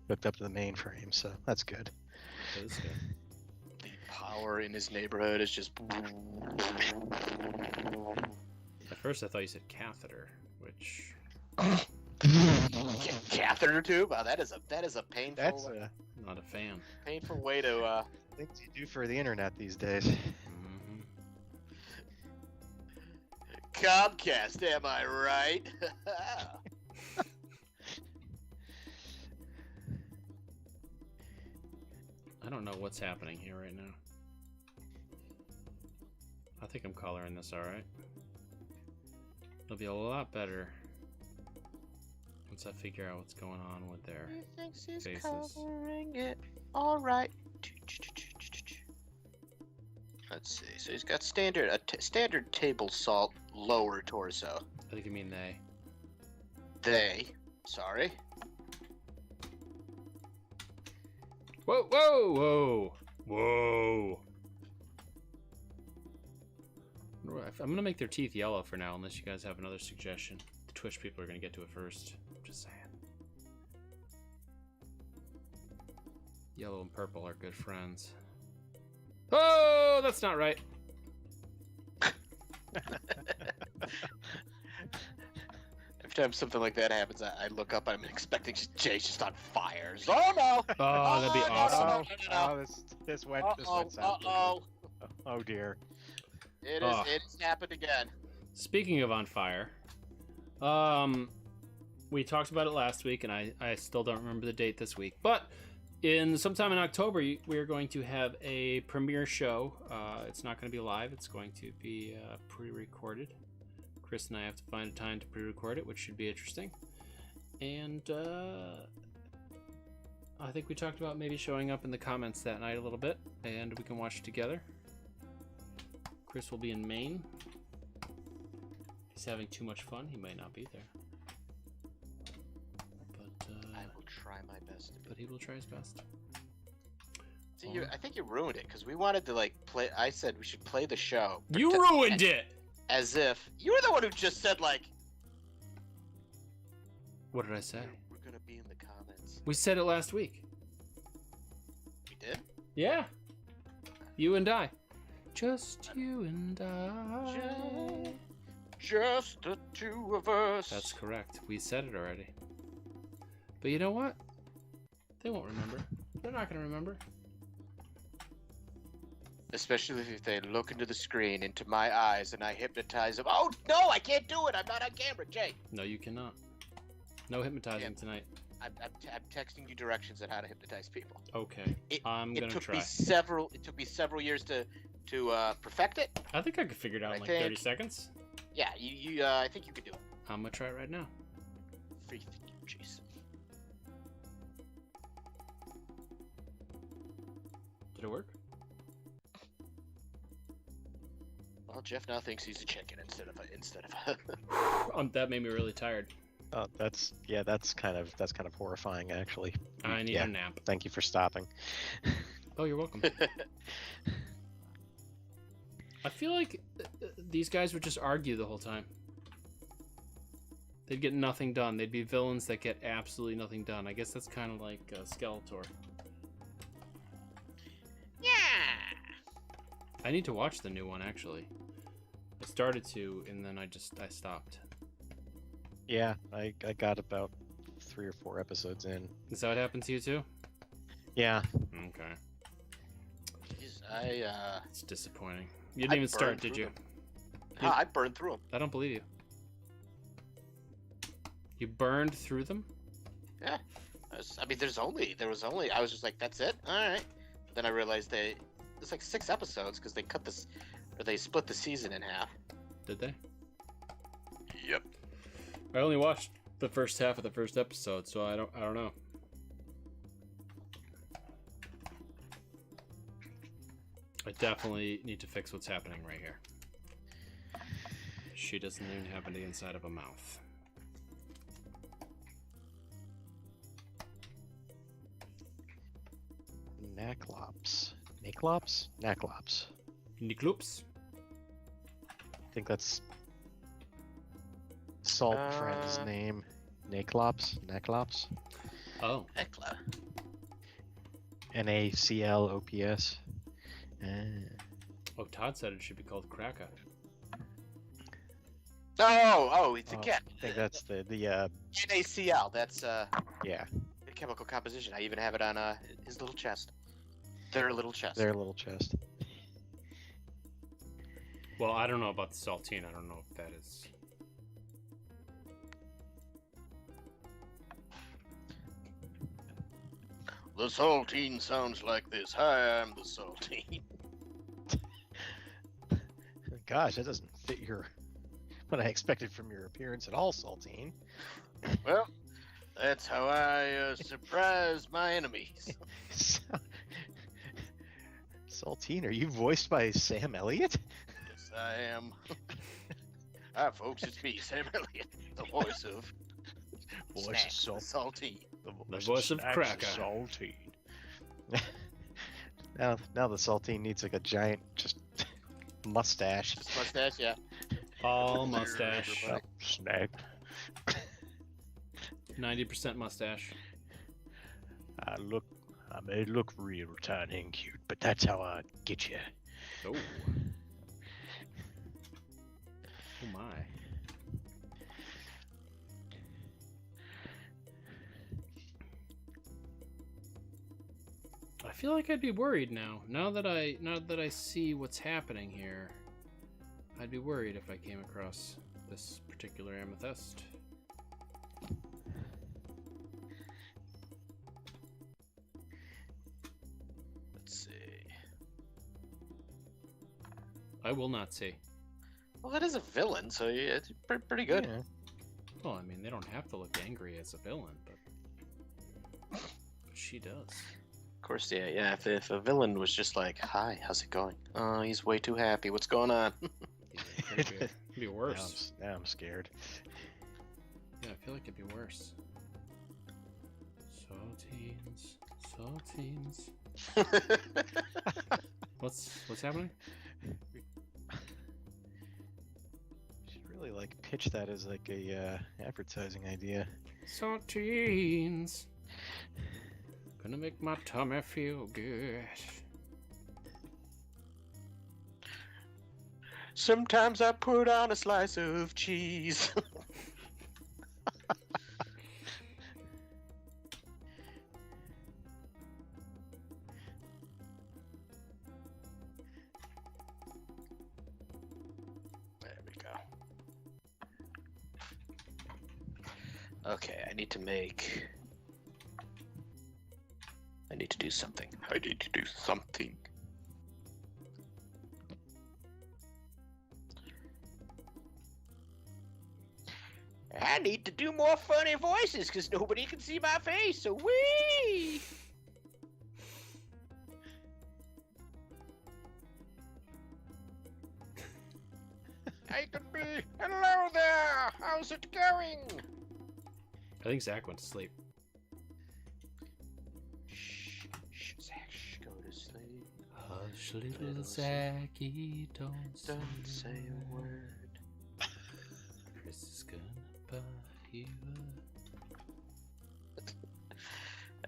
Speaker 3: hooked up to the mainframe. So that's good.
Speaker 4: That is good.
Speaker 2: The power in his neighborhood is just.
Speaker 4: At first, I thought you said catheter, which
Speaker 2: Catheter tube. Wow, that is a painful.
Speaker 3: That's
Speaker 4: I'm not a fan.
Speaker 2: painful way to.
Speaker 3: things you do for the internet these days.
Speaker 4: Mm-hmm.
Speaker 2: Comcast, am I right?
Speaker 4: I don't know what's happening here right now. I think I'm coloring this all right. It'll be a lot better once I figure out what's going on with their
Speaker 2: He thinks he's
Speaker 4: faces.
Speaker 2: covering it. All right. Let's see. So he's got standard table salt lower torso.
Speaker 4: I think you mean they.
Speaker 2: They. Sorry.
Speaker 4: Whoa, whoa, whoa, whoa. I'm gonna make their teeth yellow for now, unless you guys have another suggestion. The Twitch people are gonna get to it first. I'm just saying. Yellow and purple are good friends. Oh, that's not right.
Speaker 2: Every time something like that happens, I look up. I'm expecting Jay's just on fire. Oh no!
Speaker 4: Oh, that'd be
Speaker 2: no, no,
Speaker 4: awesome.
Speaker 2: no, no, no.
Speaker 3: Oh, this went south. Oh dear.
Speaker 2: It
Speaker 4: Oh.
Speaker 2: it's happened again.
Speaker 4: Speaking of on fire, we talked about it last week, and I still don't remember the date this week. But sometime in October, we are going to have a premiere show. It's not going to be live. It's going to be pre-recorded. Chris and I have to find a time to pre-record it, which should be interesting. And I think we talked about maybe showing up in the comments that night a little bit, and we can watch it together. Chris will be in Maine. He's having too much fun. He might not be there. But
Speaker 2: I will try my best.
Speaker 4: but he will try his best.
Speaker 2: See, I think you ruined it because we wanted to play. I said we should play the show.
Speaker 4: You ruined it!
Speaker 2: As if you were the one who just said
Speaker 4: What did I say?
Speaker 2: we're gonna be in the comments.
Speaker 4: We said it last week.
Speaker 2: We did.
Speaker 4: Yeah. You and I. Just you and I.
Speaker 2: Just the two of us.
Speaker 4: That's correct. We said it already. But you know what? They won't remember. They're not going to remember.
Speaker 2: Especially if they look into the screen, into my eyes, and I hypnotize them. Oh no, I can't do it. I'm not on camera, Jay.
Speaker 4: No, you cannot. No hypnotizing tonight.
Speaker 2: I'm texting you directions on how to hypnotize people.
Speaker 4: Okay. I'm going to try.
Speaker 2: It took me several years to perfect it.
Speaker 4: I think I could figure it out in like 30 seconds.
Speaker 2: Yeah, you I think you could do it.
Speaker 4: I'm going to try it right now.
Speaker 2: Faith in you, Jason.
Speaker 4: Did it work?
Speaker 2: Well, Jeff now thinks he's a chicken instead of a.
Speaker 4: That made me really tired.
Speaker 3: That's kind of horrifying, actually.
Speaker 4: I need a nap.
Speaker 3: Thank you for stopping.
Speaker 4: Oh, you're welcome. I feel like these guys would just argue the whole time. They'd get nothing done. They'd be villains that get absolutely nothing done. I guess that's kind of like Skeletor.
Speaker 2: Yeah.
Speaker 4: I need to watch the new one, actually. I started to, and then I stopped.
Speaker 3: Yeah, I got about 3 or 4 episodes in.
Speaker 4: Is that what happened to you too?
Speaker 3: Yeah.
Speaker 4: Okay.
Speaker 2: Jeez,
Speaker 4: It's disappointing. You didn't even start, did you?
Speaker 2: No, I burned through them.
Speaker 4: I don't believe you. You burned through them?
Speaker 2: Yeah. There was only. I was just like, that's it. All right. But then I realized there's like 6 episodes because they split the season in half.
Speaker 4: Did they?
Speaker 2: Yep.
Speaker 4: I only watched the first half of the first episode, so I don't know. I definitely need to fix what's happening right here. She doesn't even have the inside of a mouth.
Speaker 3: Naklops. Naklops? Naklops.
Speaker 4: Nikloops?
Speaker 3: I think that's Salt Friend's name. Naklops? Naklops?
Speaker 4: Oh.
Speaker 2: Ekla.
Speaker 3: Naclops.
Speaker 4: Oh, Todd said it should be called Kraka.
Speaker 2: Oh, it's a cat.
Speaker 3: I think that's the
Speaker 2: NaCl. That's
Speaker 3: yeah,
Speaker 2: the chemical composition. I even have it on his little chest. Their little chest.
Speaker 3: their little chest.
Speaker 4: Well, I don't know about the saltine. I don't know if that is.
Speaker 2: The saltine sounds like this. Hi, I'm the saltine.
Speaker 3: Gosh, that doesn't fit what I expected from your appearance at all, Saltine.
Speaker 2: Well, that's how I surprise my enemies.
Speaker 3: Saltine, are you voiced by Sam Elliott?
Speaker 2: Yes, I am. Hi, folks, it's me, Sam Elliott, the voice of Snacks, the saltine.
Speaker 4: The voice of Cracker.
Speaker 3: Saltine. now the Saltine needs like a giant just mustache.
Speaker 2: Just mustache, yeah.
Speaker 4: All mustache.
Speaker 3: Snack.
Speaker 4: 90% mustache.
Speaker 3: I may look real tiny and cute, but that's how I get you.
Speaker 4: Oh. Oh my. I feel like I'd be worried now. Now that I see what's happening here, I'd be worried if I came across this particular amethyst.
Speaker 2: Let's see.
Speaker 4: I will not see.
Speaker 2: Well, that is a villain, so yeah, it's pretty good.
Speaker 3: Yeah.
Speaker 4: Well, I mean, they don't have to look angry as a villain, but she does.
Speaker 2: Of course, yeah. If a villain was just like, "Hi, how's it going?" Oh, he's way too happy. What's going on?
Speaker 4: Yeah, it'd be worse.
Speaker 3: Now I'm scared.
Speaker 4: Yeah, I feel like it'd be worse. Saltines. What's happening?
Speaker 3: Should really like pitch that as like a advertising idea.
Speaker 4: Saltines. Gonna make my tummy feel good.
Speaker 2: Sometimes I put on a slice of cheese. There we go. Okay, I need to do something. I need to do something. I need to do more funny voices because nobody can see my face, so wee! I can be. Hello there! How's it going?
Speaker 4: I think Zach went to sleep.
Speaker 2: Shh, Zach, go to sleep.
Speaker 4: Hush, little Zachy, don't
Speaker 2: say a word.
Speaker 4: Chris is gonna buy you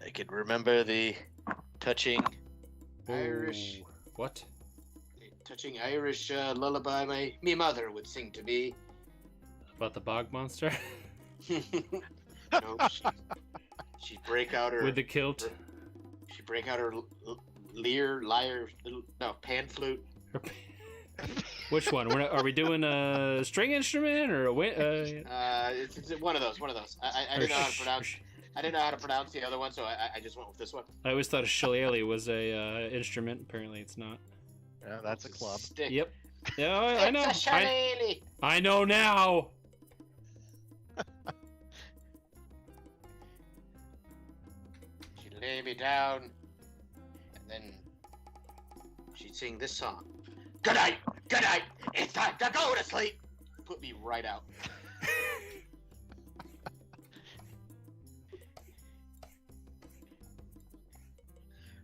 Speaker 2: I can remember the touching Irish lullaby me mother would sing to me.
Speaker 4: about the bog monster
Speaker 2: No, she'd break out her
Speaker 4: with the kilt.
Speaker 2: She'd break out her pan flute.
Speaker 4: Which one? Are we doing a string instrument or a
Speaker 2: It's one of those. I didn't know how to pronounce. I didn't know how to pronounce the other one, so I just went with this one.
Speaker 4: I always thought a shillelagh was a instrument. Apparently, it's not.
Speaker 3: Yeah, that's a club.
Speaker 2: Stick.
Speaker 4: Yep. Yeah, I know.
Speaker 2: It's a shillelagh.
Speaker 4: I know now.
Speaker 2: She lay me down, and then she'd sing this song. Good night, it's time to go to sleep. Put me right out.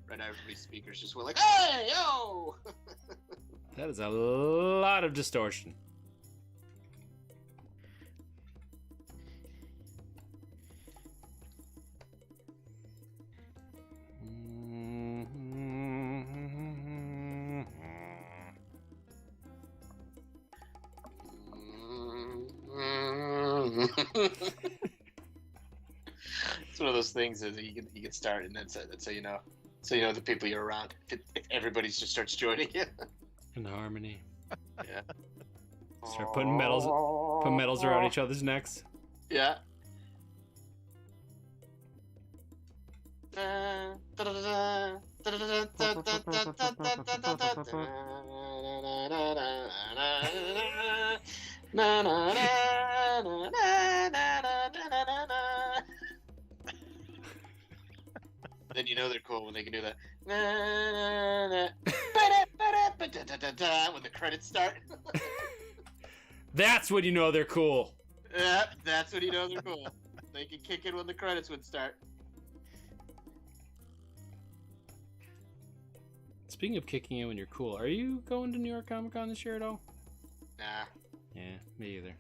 Speaker 2: Right now, everybody's speakers just went like, "Hey, yo!"
Speaker 4: That is a lot of distortion.
Speaker 2: It's one of those things that you can start, and that's how you know. So you know the people you're around. If everybody just starts joining you.
Speaker 4: In harmony.
Speaker 2: Yeah.
Speaker 4: Start putting medals around each other's necks.
Speaker 2: Yeah. Then you know they're cool when they can do that. When the credits start.
Speaker 4: That's when you know they're cool.
Speaker 2: Yeah, that's when you know they're cool. They can kick in when the credits would start.
Speaker 4: Speaking of kicking in when you're cool, are you going to New York Comic Con this year at all?
Speaker 2: Nah.
Speaker 4: Yeah, me either.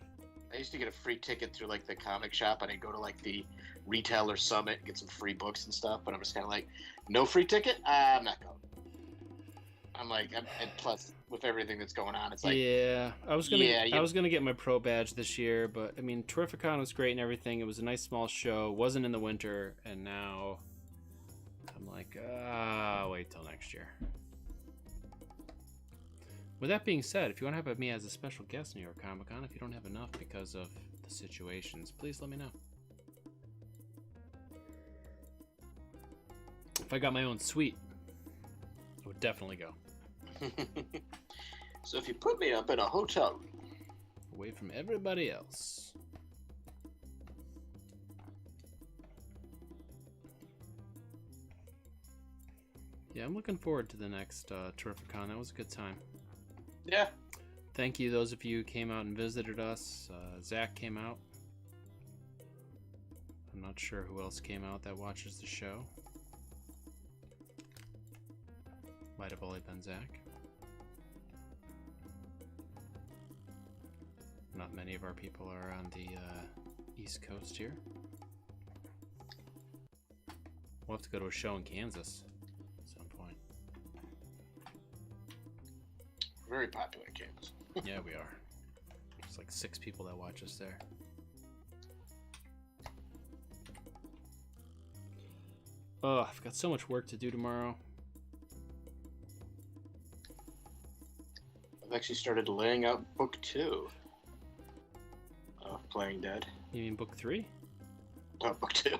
Speaker 2: I used to get a free ticket through like the comic shop, and I'd go to like the retailer summit and get some free books and stuff. But I'm just kind of like, no free ticket? I'm not going. I'm like, and plus with everything that's going on, it's like,
Speaker 4: yeah, I was gonna get my pro badge this year, but I mean, Terrificon was great and everything. It was a nice small show. Wasn't in the winter, and now I'm like, wait till next year. With that being said, if you want to have me as a special guest in New York Comic Con, if you don't have enough because of the situations, please let me know. If I got my own suite, I would definitely go.
Speaker 2: So if you put me up in a hotel room,
Speaker 4: away from everybody else. Yeah, I'm looking forward to the next Terrificon. That was a good time.
Speaker 2: yeah,
Speaker 4: Thank you, those of you who came out and visited us. Zach came out. I'm not sure who else came out that watches the show. Might have only been Zach. Not many of our people are on the East Coast here. We'll have to go to a show in Kansas at some point.
Speaker 2: very popular in Kansas.
Speaker 4: Yeah, we are. There's like 6 people that watch us there. Oh, I've got so much work to do tomorrow.
Speaker 2: I've actually started laying out book 2 of Playing Dead.
Speaker 4: You mean book 3?
Speaker 2: Oh, book 2.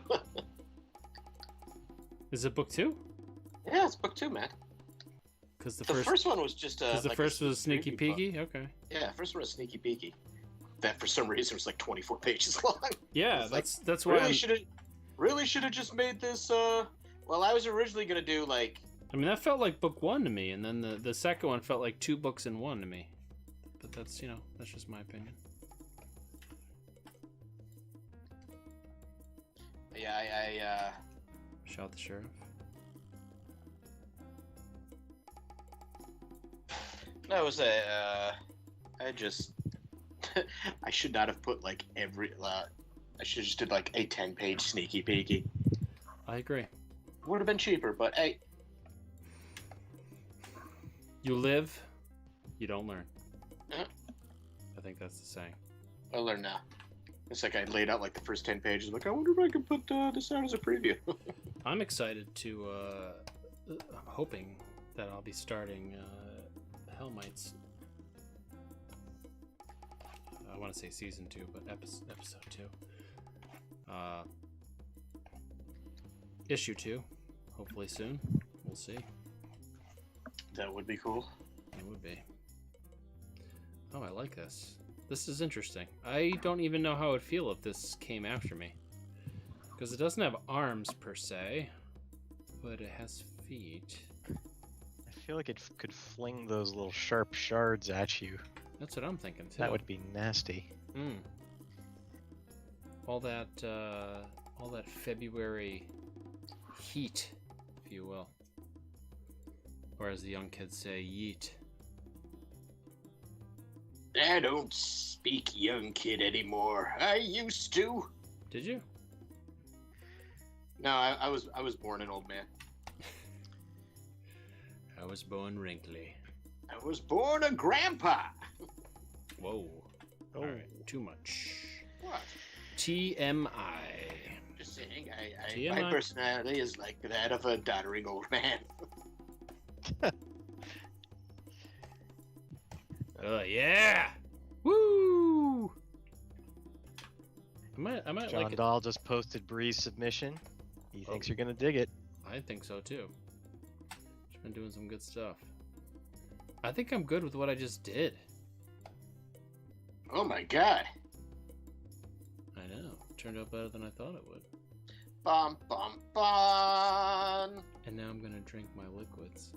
Speaker 4: Is it book 2?
Speaker 2: Yeah, it's book 2, man.
Speaker 4: Because the
Speaker 2: first one was just
Speaker 4: the
Speaker 2: like
Speaker 4: first
Speaker 2: a
Speaker 4: was sneaky
Speaker 2: book.
Speaker 4: peeky. Okay.
Speaker 2: Yeah, first one was sneaky peeky. That for some reason was like 24 pages long.
Speaker 4: Yeah,
Speaker 2: It's
Speaker 4: that's why.
Speaker 2: Really should have just made this. Well, I was originally gonna do like.
Speaker 4: I mean, that felt like book 1 to me, and then the second one felt like 2 books in 1 to me. But that's that's just my opinion.
Speaker 2: Yeah, I
Speaker 4: Shout the sheriff.
Speaker 2: No, it was a. I just. I should not have put like every. I should have just did like a 10-page sneaky peeky.
Speaker 4: I agree.
Speaker 2: Would have been cheaper, but hey.
Speaker 4: You live, you don't learn.
Speaker 2: Yeah.
Speaker 4: I think that's the saying.
Speaker 2: I'll learn now. It's like I laid out like the first 10 pages. I'm like, I wonder if I can put this out as a preview.
Speaker 4: I'm excited to. I'm hoping that I'll be starting Hellmites. I want to say season 2, but episode 2. Issue 2, hopefully soon. We'll see.
Speaker 2: That would be cool.
Speaker 4: It would be. Oh, I like this. This is interesting. I don't even know how I would feel if this came after me. Because it doesn't have arms per se, but it has feet.
Speaker 3: I feel like it could fling those little sharp shards at you.
Speaker 4: That's what I'm thinking too.
Speaker 3: That would be nasty.
Speaker 4: Mm. All that February heat, if you will, or as the young kids say, yeet.
Speaker 5: I don't speak young kid anymore. I used to.
Speaker 4: Did you?
Speaker 5: No, I was born an old man.
Speaker 4: I was born wrinkly.
Speaker 5: I was born a grandpa.
Speaker 4: Whoa.
Speaker 3: Oh.
Speaker 4: All right, too much.
Speaker 5: What?
Speaker 4: TMI.
Speaker 5: Just saying,
Speaker 4: TMI.
Speaker 5: my personality is like that of a doddering old man.
Speaker 4: Oh yeah! Woo! I might
Speaker 3: John
Speaker 4: like it.
Speaker 3: Dahl just posted Bree's submission. He thinks you're gonna dig it.
Speaker 4: I think so too. She's been doing some good stuff. I think I'm good with what I just did.
Speaker 5: Oh my god.
Speaker 4: I know. Turned out better than I thought it would.
Speaker 5: Bum bum bum.
Speaker 4: And now I'm gonna drink my liquids.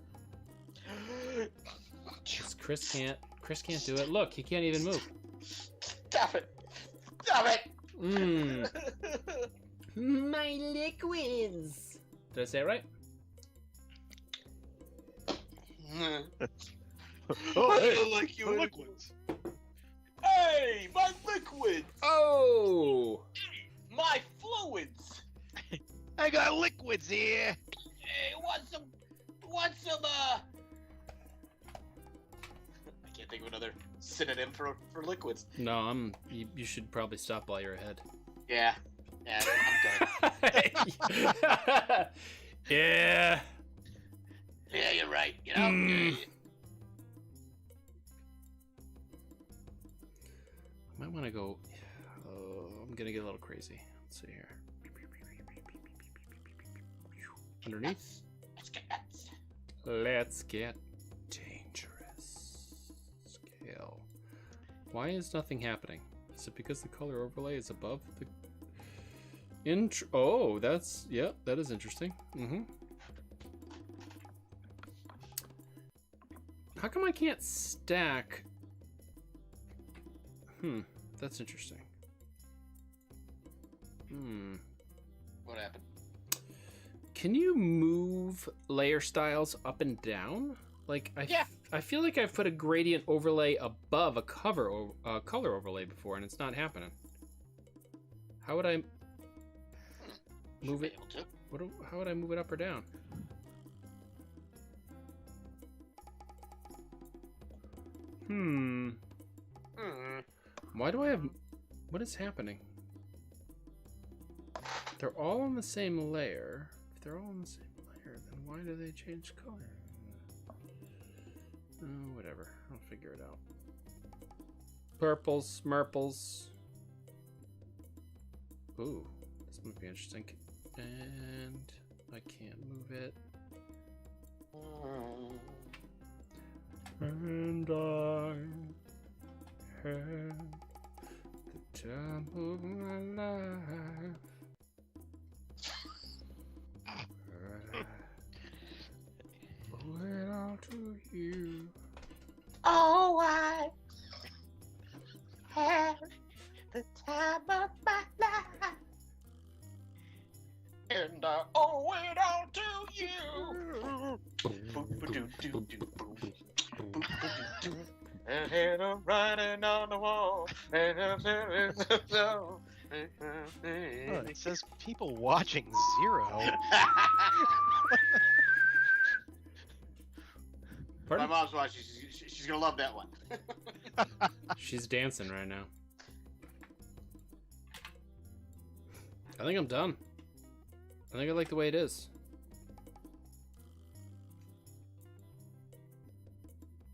Speaker 4: 'Cause Chris can't do it. Look, he can't even move.
Speaker 5: Stop it! Stop it!
Speaker 4: Mmm. My liquids. Did I say it right?
Speaker 3: Oh,
Speaker 5: I
Speaker 3: hey,
Speaker 5: feel like you
Speaker 3: the
Speaker 5: in a-
Speaker 3: liquids.
Speaker 5: Hey, my liquids!
Speaker 4: Oh!
Speaker 5: My fluids!
Speaker 3: I got liquids here.
Speaker 5: Hey, want some, I can't think of another synonym for liquids.
Speaker 4: No, you should probably stop while you're ahead.
Speaker 5: Yeah, I'm done.
Speaker 4: Yeah.
Speaker 5: Yeah, you're right, you know?
Speaker 4: Mm. I might want to go. I'm gonna get a little crazy. Let's see here. Underneath. Let's get dangerous. Scale. Why is nothing happening? Is it because the color overlay is above the Oh, that's, yeah, that is interesting. How come I can't stack? That's interesting.
Speaker 5: What happened?
Speaker 4: Can you move layer styles up and down? Like, I feel like I've put a gradient overlay above a color overlay before, and it's not happening. How would I move it? How would I move it up or down? Why do I have... What is happening? They're all on the same layer. If they're all on the same layer, then why do they change color? Whatever. I'll figure it out. Purples, murples. Ooh, this might be interesting. And I can't move it. And I had the time of my life. I owe it all to you.
Speaker 5: Oh, I had the time of my life, and I owe it all to you. And here I'm writing on the wall.
Speaker 3: Oh, it says people watching 0.
Speaker 5: My
Speaker 4: Pardon?
Speaker 5: mom's watching. She's gonna love that one.
Speaker 4: She's dancing right now. I think I'm done. I think I like the way it is.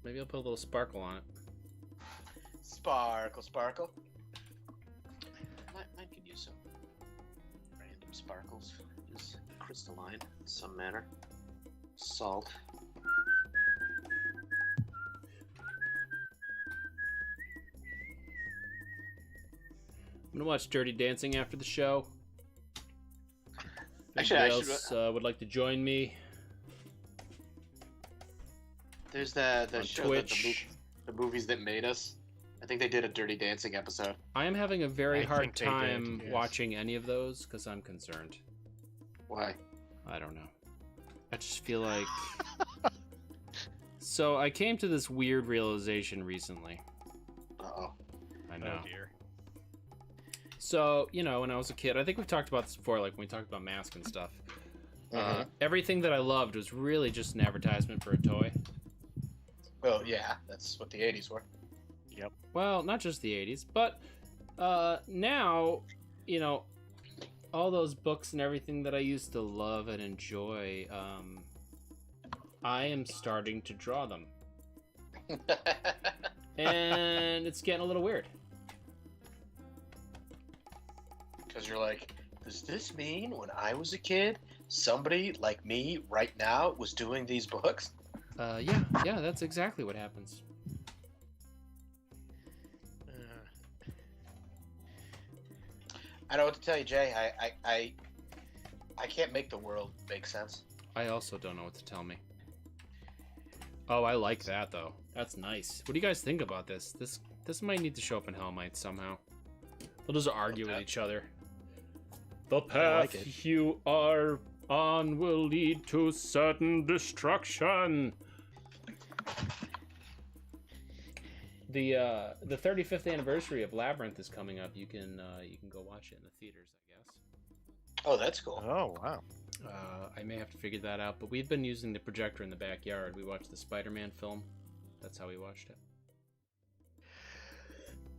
Speaker 4: Maybe I'll put a little sparkle on it.
Speaker 5: Sparkle, sparkle. Mine could use some random sparkles. Just crystalline in some manner. Salt.
Speaker 4: I'm gonna watch Dirty Dancing after the show.
Speaker 5: Actually,
Speaker 4: Anybody else would like to join me?
Speaker 5: There's the
Speaker 4: On
Speaker 5: show
Speaker 4: Twitch.
Speaker 5: the movies that made us. I think they did a Dirty Dancing episode.
Speaker 4: I am having a very
Speaker 3: I
Speaker 4: hard
Speaker 3: think they did,
Speaker 4: time
Speaker 3: yes.
Speaker 4: watching any of those because I'm concerned.
Speaker 5: Why?
Speaker 4: I don't know. I just feel like. So I came to this weird realization recently.
Speaker 5: Uh-oh.
Speaker 4: I know.
Speaker 3: Oh dear.
Speaker 4: So, you know, when I was a kid, I think we've talked about this before, like when we talked about masks and stuff. Everything that I loved was really just an advertisement for a toy.
Speaker 2: Well, yeah, that's what the 80s were.
Speaker 3: Yep.
Speaker 4: Well, not just the 80s, but now, you know, all those books and everything that I used to love and enjoy, I am starting to draw them. And it's getting a little weird.
Speaker 2: Because you're like, does this mean when I was a kid, somebody like me right now was doing these books?
Speaker 4: Yeah, that's exactly what happens.
Speaker 2: I know what to tell you, Jay. I can't make the world make sense.
Speaker 4: I also don't know what to tell me. Oh, I like that though. That's nice. What do you guys think about this? This might need to show up in Hellmite somehow. They'll just argue with each other. The path you are on will lead to certain destruction. The 35th anniversary of Labyrinth is coming up. You can go watch it in the theaters, I guess.
Speaker 2: Oh, that's cool.
Speaker 3: Oh wow.
Speaker 4: I may have to figure that out, but we've been using the projector in the backyard. We watched the Spider-Man film. That's how we watched it.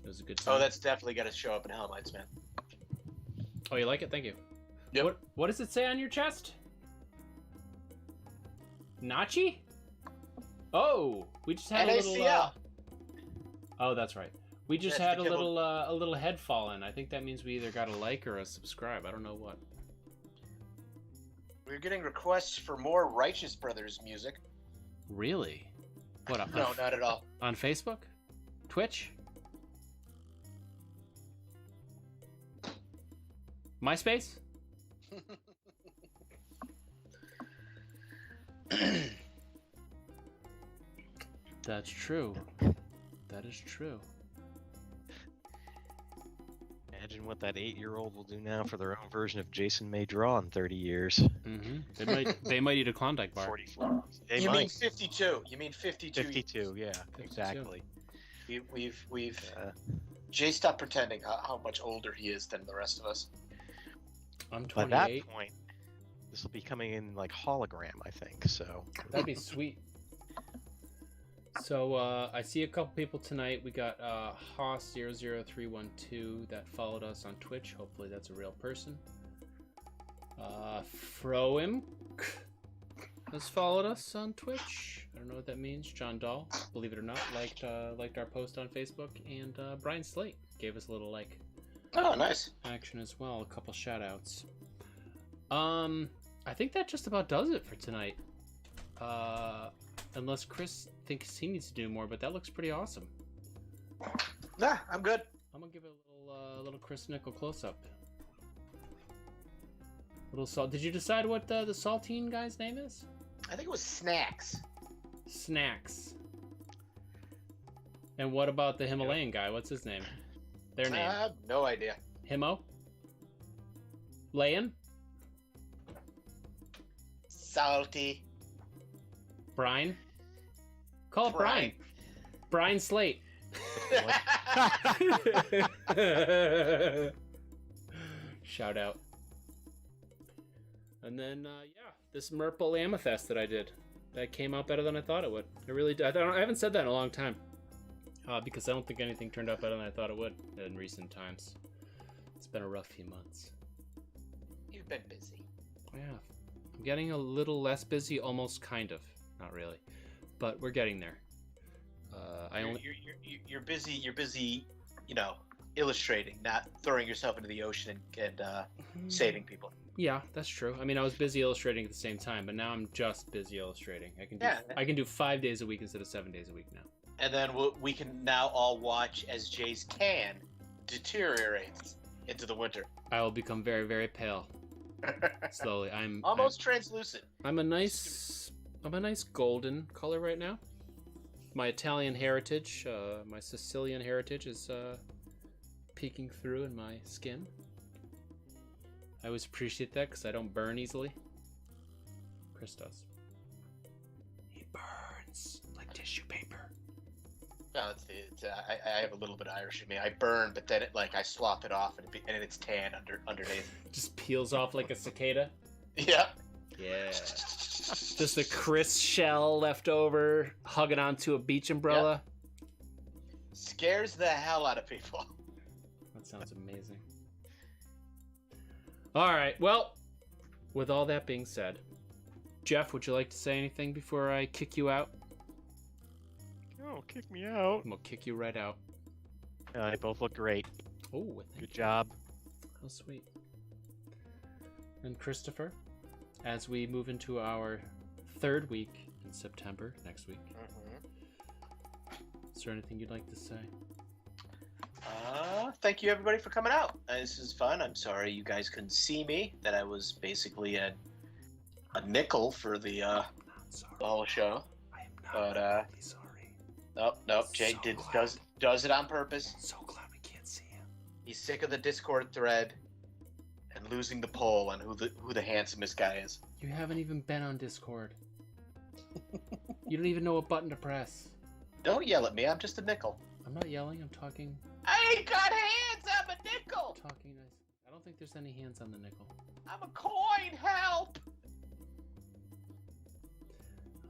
Speaker 4: It was a good time.
Speaker 2: Oh, that's definitely got to show up in Hellmites, man.
Speaker 4: Oh, you like it? Thank you.
Speaker 2: Yep.
Speaker 4: What does it say on your chest? Nachi? Oh, we just had a little.
Speaker 2: NACL.
Speaker 4: Oh, that's right. We just
Speaker 2: That's
Speaker 4: had
Speaker 2: the
Speaker 4: a little head fall in. I think that means we either got a like or a subscribe. I don't know what.
Speaker 2: We're getting requests for more Righteous Brothers music.
Speaker 4: Really? What?
Speaker 2: No, not at all.
Speaker 4: On Facebook? Twitch? MySpace? That's true. That is true.
Speaker 3: Imagine what that 8-year-old will do now for their own version of Jason May Draw in 30 years.
Speaker 4: Mm-hmm. They might eat a Klondike bar.
Speaker 3: 44. They
Speaker 2: You
Speaker 3: might.
Speaker 2: mean 52? You mean 52?
Speaker 3: 52, yeah, exactly.
Speaker 2: We've Jay, stop pretending how much older he is than the rest of us.
Speaker 4: I'm
Speaker 3: By that
Speaker 4: 28.
Speaker 3: point, this will be coming in like hologram, I think. So
Speaker 4: That'd be sweet. So I see a couple people tonight. We got Hoss00312 that followed us on Twitch. Hopefully that's a real person. Froimk has followed us on Twitch. I don't know what that means. John Dahl, believe it or not, liked our post on Facebook, and Brian Slate gave us a little like
Speaker 2: Oh, nice.
Speaker 4: action as well. A couple shout outs. I think that just about does it for tonight. Unless Chris thinks he needs to do more, but that looks pretty awesome.
Speaker 2: Nah, I'm good.
Speaker 4: I'm gonna give it a little Chris Nickel close up. Little salt. Did you decide what the saltine guy's name is?
Speaker 2: I think it was Snacks.
Speaker 4: Snacks. And what about the Himalayan guy? What's his name? Their name.
Speaker 2: I have no idea.
Speaker 4: Himo? Layan?
Speaker 2: Salty.
Speaker 4: Brian? Call it Brian. Brian Slate. Shout out. And then, this Merple Amethyst that I did. That came out better than I thought it would. It really did. I haven't said that in a long time. Because I don't think anything turned out better than I thought it would in recent times. It's been a rough few months.
Speaker 2: You've been busy.
Speaker 4: Yeah. I'm getting a little less busy, almost kind of. Not really. But we're getting there.
Speaker 2: You're busy. You're busy. You know, illustrating, not throwing yourself into the ocean and saving people.
Speaker 4: Yeah, that's true. I mean, I was busy illustrating at the same time, but now I'm just busy illustrating. I can do 5 days a week instead of 7 days a week now.
Speaker 2: And then we can now all watch as Jay's can deteriorates into the winter.
Speaker 4: I will become very, very pale. Slowly.
Speaker 2: Almost translucent.
Speaker 4: I'm a nice golden color right now. my Italian heritage, my Sicilian heritage is peeking through in my skin. I always appreciate that because I don't burn easily. Chris does. He burns like tissue paper.
Speaker 2: No, I have a little bit of Irish in me. I burn, but then I slop it off, and it's tan underneath.
Speaker 4: Just peels off like a cicada.
Speaker 2: Yeah.
Speaker 4: Yeah. Just a Chris shell left over, hugging onto a beach umbrella.
Speaker 2: Yep. Scares the hell out of people.
Speaker 4: That sounds amazing. All right. Well, with all that being said, Jeff, would you like to say anything before I kick you out?
Speaker 3: Oh, kick me out.
Speaker 4: I'm gonna kick you right out.
Speaker 3: They both look great.
Speaker 4: Oh,
Speaker 3: Good job.
Speaker 4: How sweet. And Christopher, as we move into our third week in September, next week, is there anything you'd like to say?
Speaker 5: Thank you everybody for coming out. This is fun. I'm sorry you guys couldn't see me. That I was basically a nickel for the whole show.
Speaker 4: I am not really sorry.
Speaker 5: Nope. Jay does it on purpose.
Speaker 4: So glad we can't see him.
Speaker 2: He's sick of the Discord thread and losing the poll on who the handsomest guy is.
Speaker 4: You haven't even been on Discord. You don't even know what button to press.
Speaker 2: Don't yell at me. I'm just a nickel.
Speaker 4: I'm not yelling. I'm talking.
Speaker 2: I ain't got hands. I'm a nickel.
Speaker 4: Talking nice. I don't think there's any hands on the nickel.
Speaker 2: I'm a coin. Help.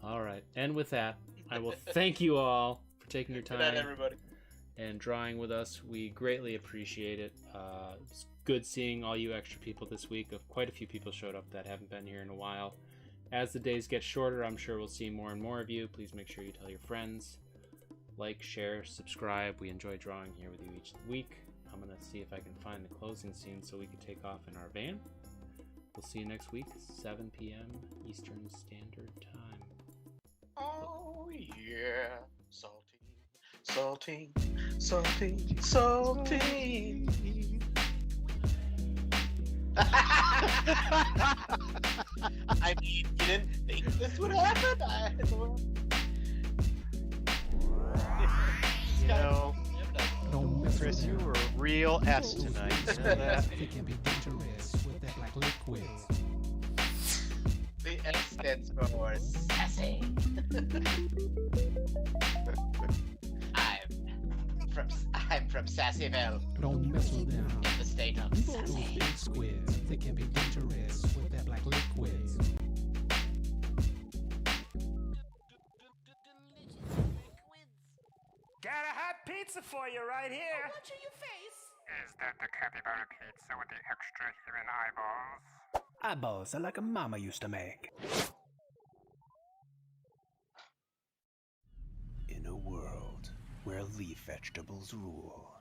Speaker 4: All right. And with that, I will thank you all for taking your
Speaker 2: Good night,
Speaker 4: time
Speaker 2: everybody.
Speaker 4: and drawing with us. We greatly appreciate it. It's good seeing all you extra people this week. Quite a few people showed up that haven't been here in a while. As the days get shorter, I'm sure we'll see more and more of you. Please make sure you tell your friends. Like, share, subscribe. We enjoy drawing here with you each week. I'm going to see if I can find the closing scene so we can take off in our van. We'll see you next week, 7 p.m. Eastern Standard Time.
Speaker 2: Oh, yeah. Salty. I mean, you didn't think this would happen?
Speaker 3: You know, Chris, you were a real S tonight. You know that?
Speaker 1: It can be dangerous with that black liquid.
Speaker 2: The S stands for sassy. I'm from Sassyville,
Speaker 1: Don't mess with them.
Speaker 2: in the state of
Speaker 1: Those
Speaker 2: Sassy.
Speaker 1: big squids, they can be dangerous with that black liquid.
Speaker 6: Got a hot pizza for you right here.
Speaker 7: Watch your face.
Speaker 8: Is that the capybara pizza with the extra human eyeballs?
Speaker 1: Eyeballs are like a mama used to make. In a world where leaf vegetables rule,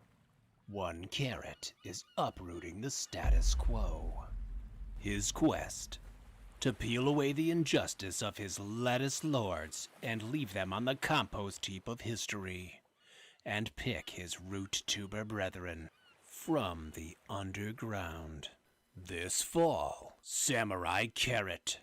Speaker 1: one carrot is uprooting the status quo. His quest to peel away the injustice of his lettuce lords and leave them on the compost heap of history, and pick his root tuber brethren from the underground. This fall, Samurai Carrot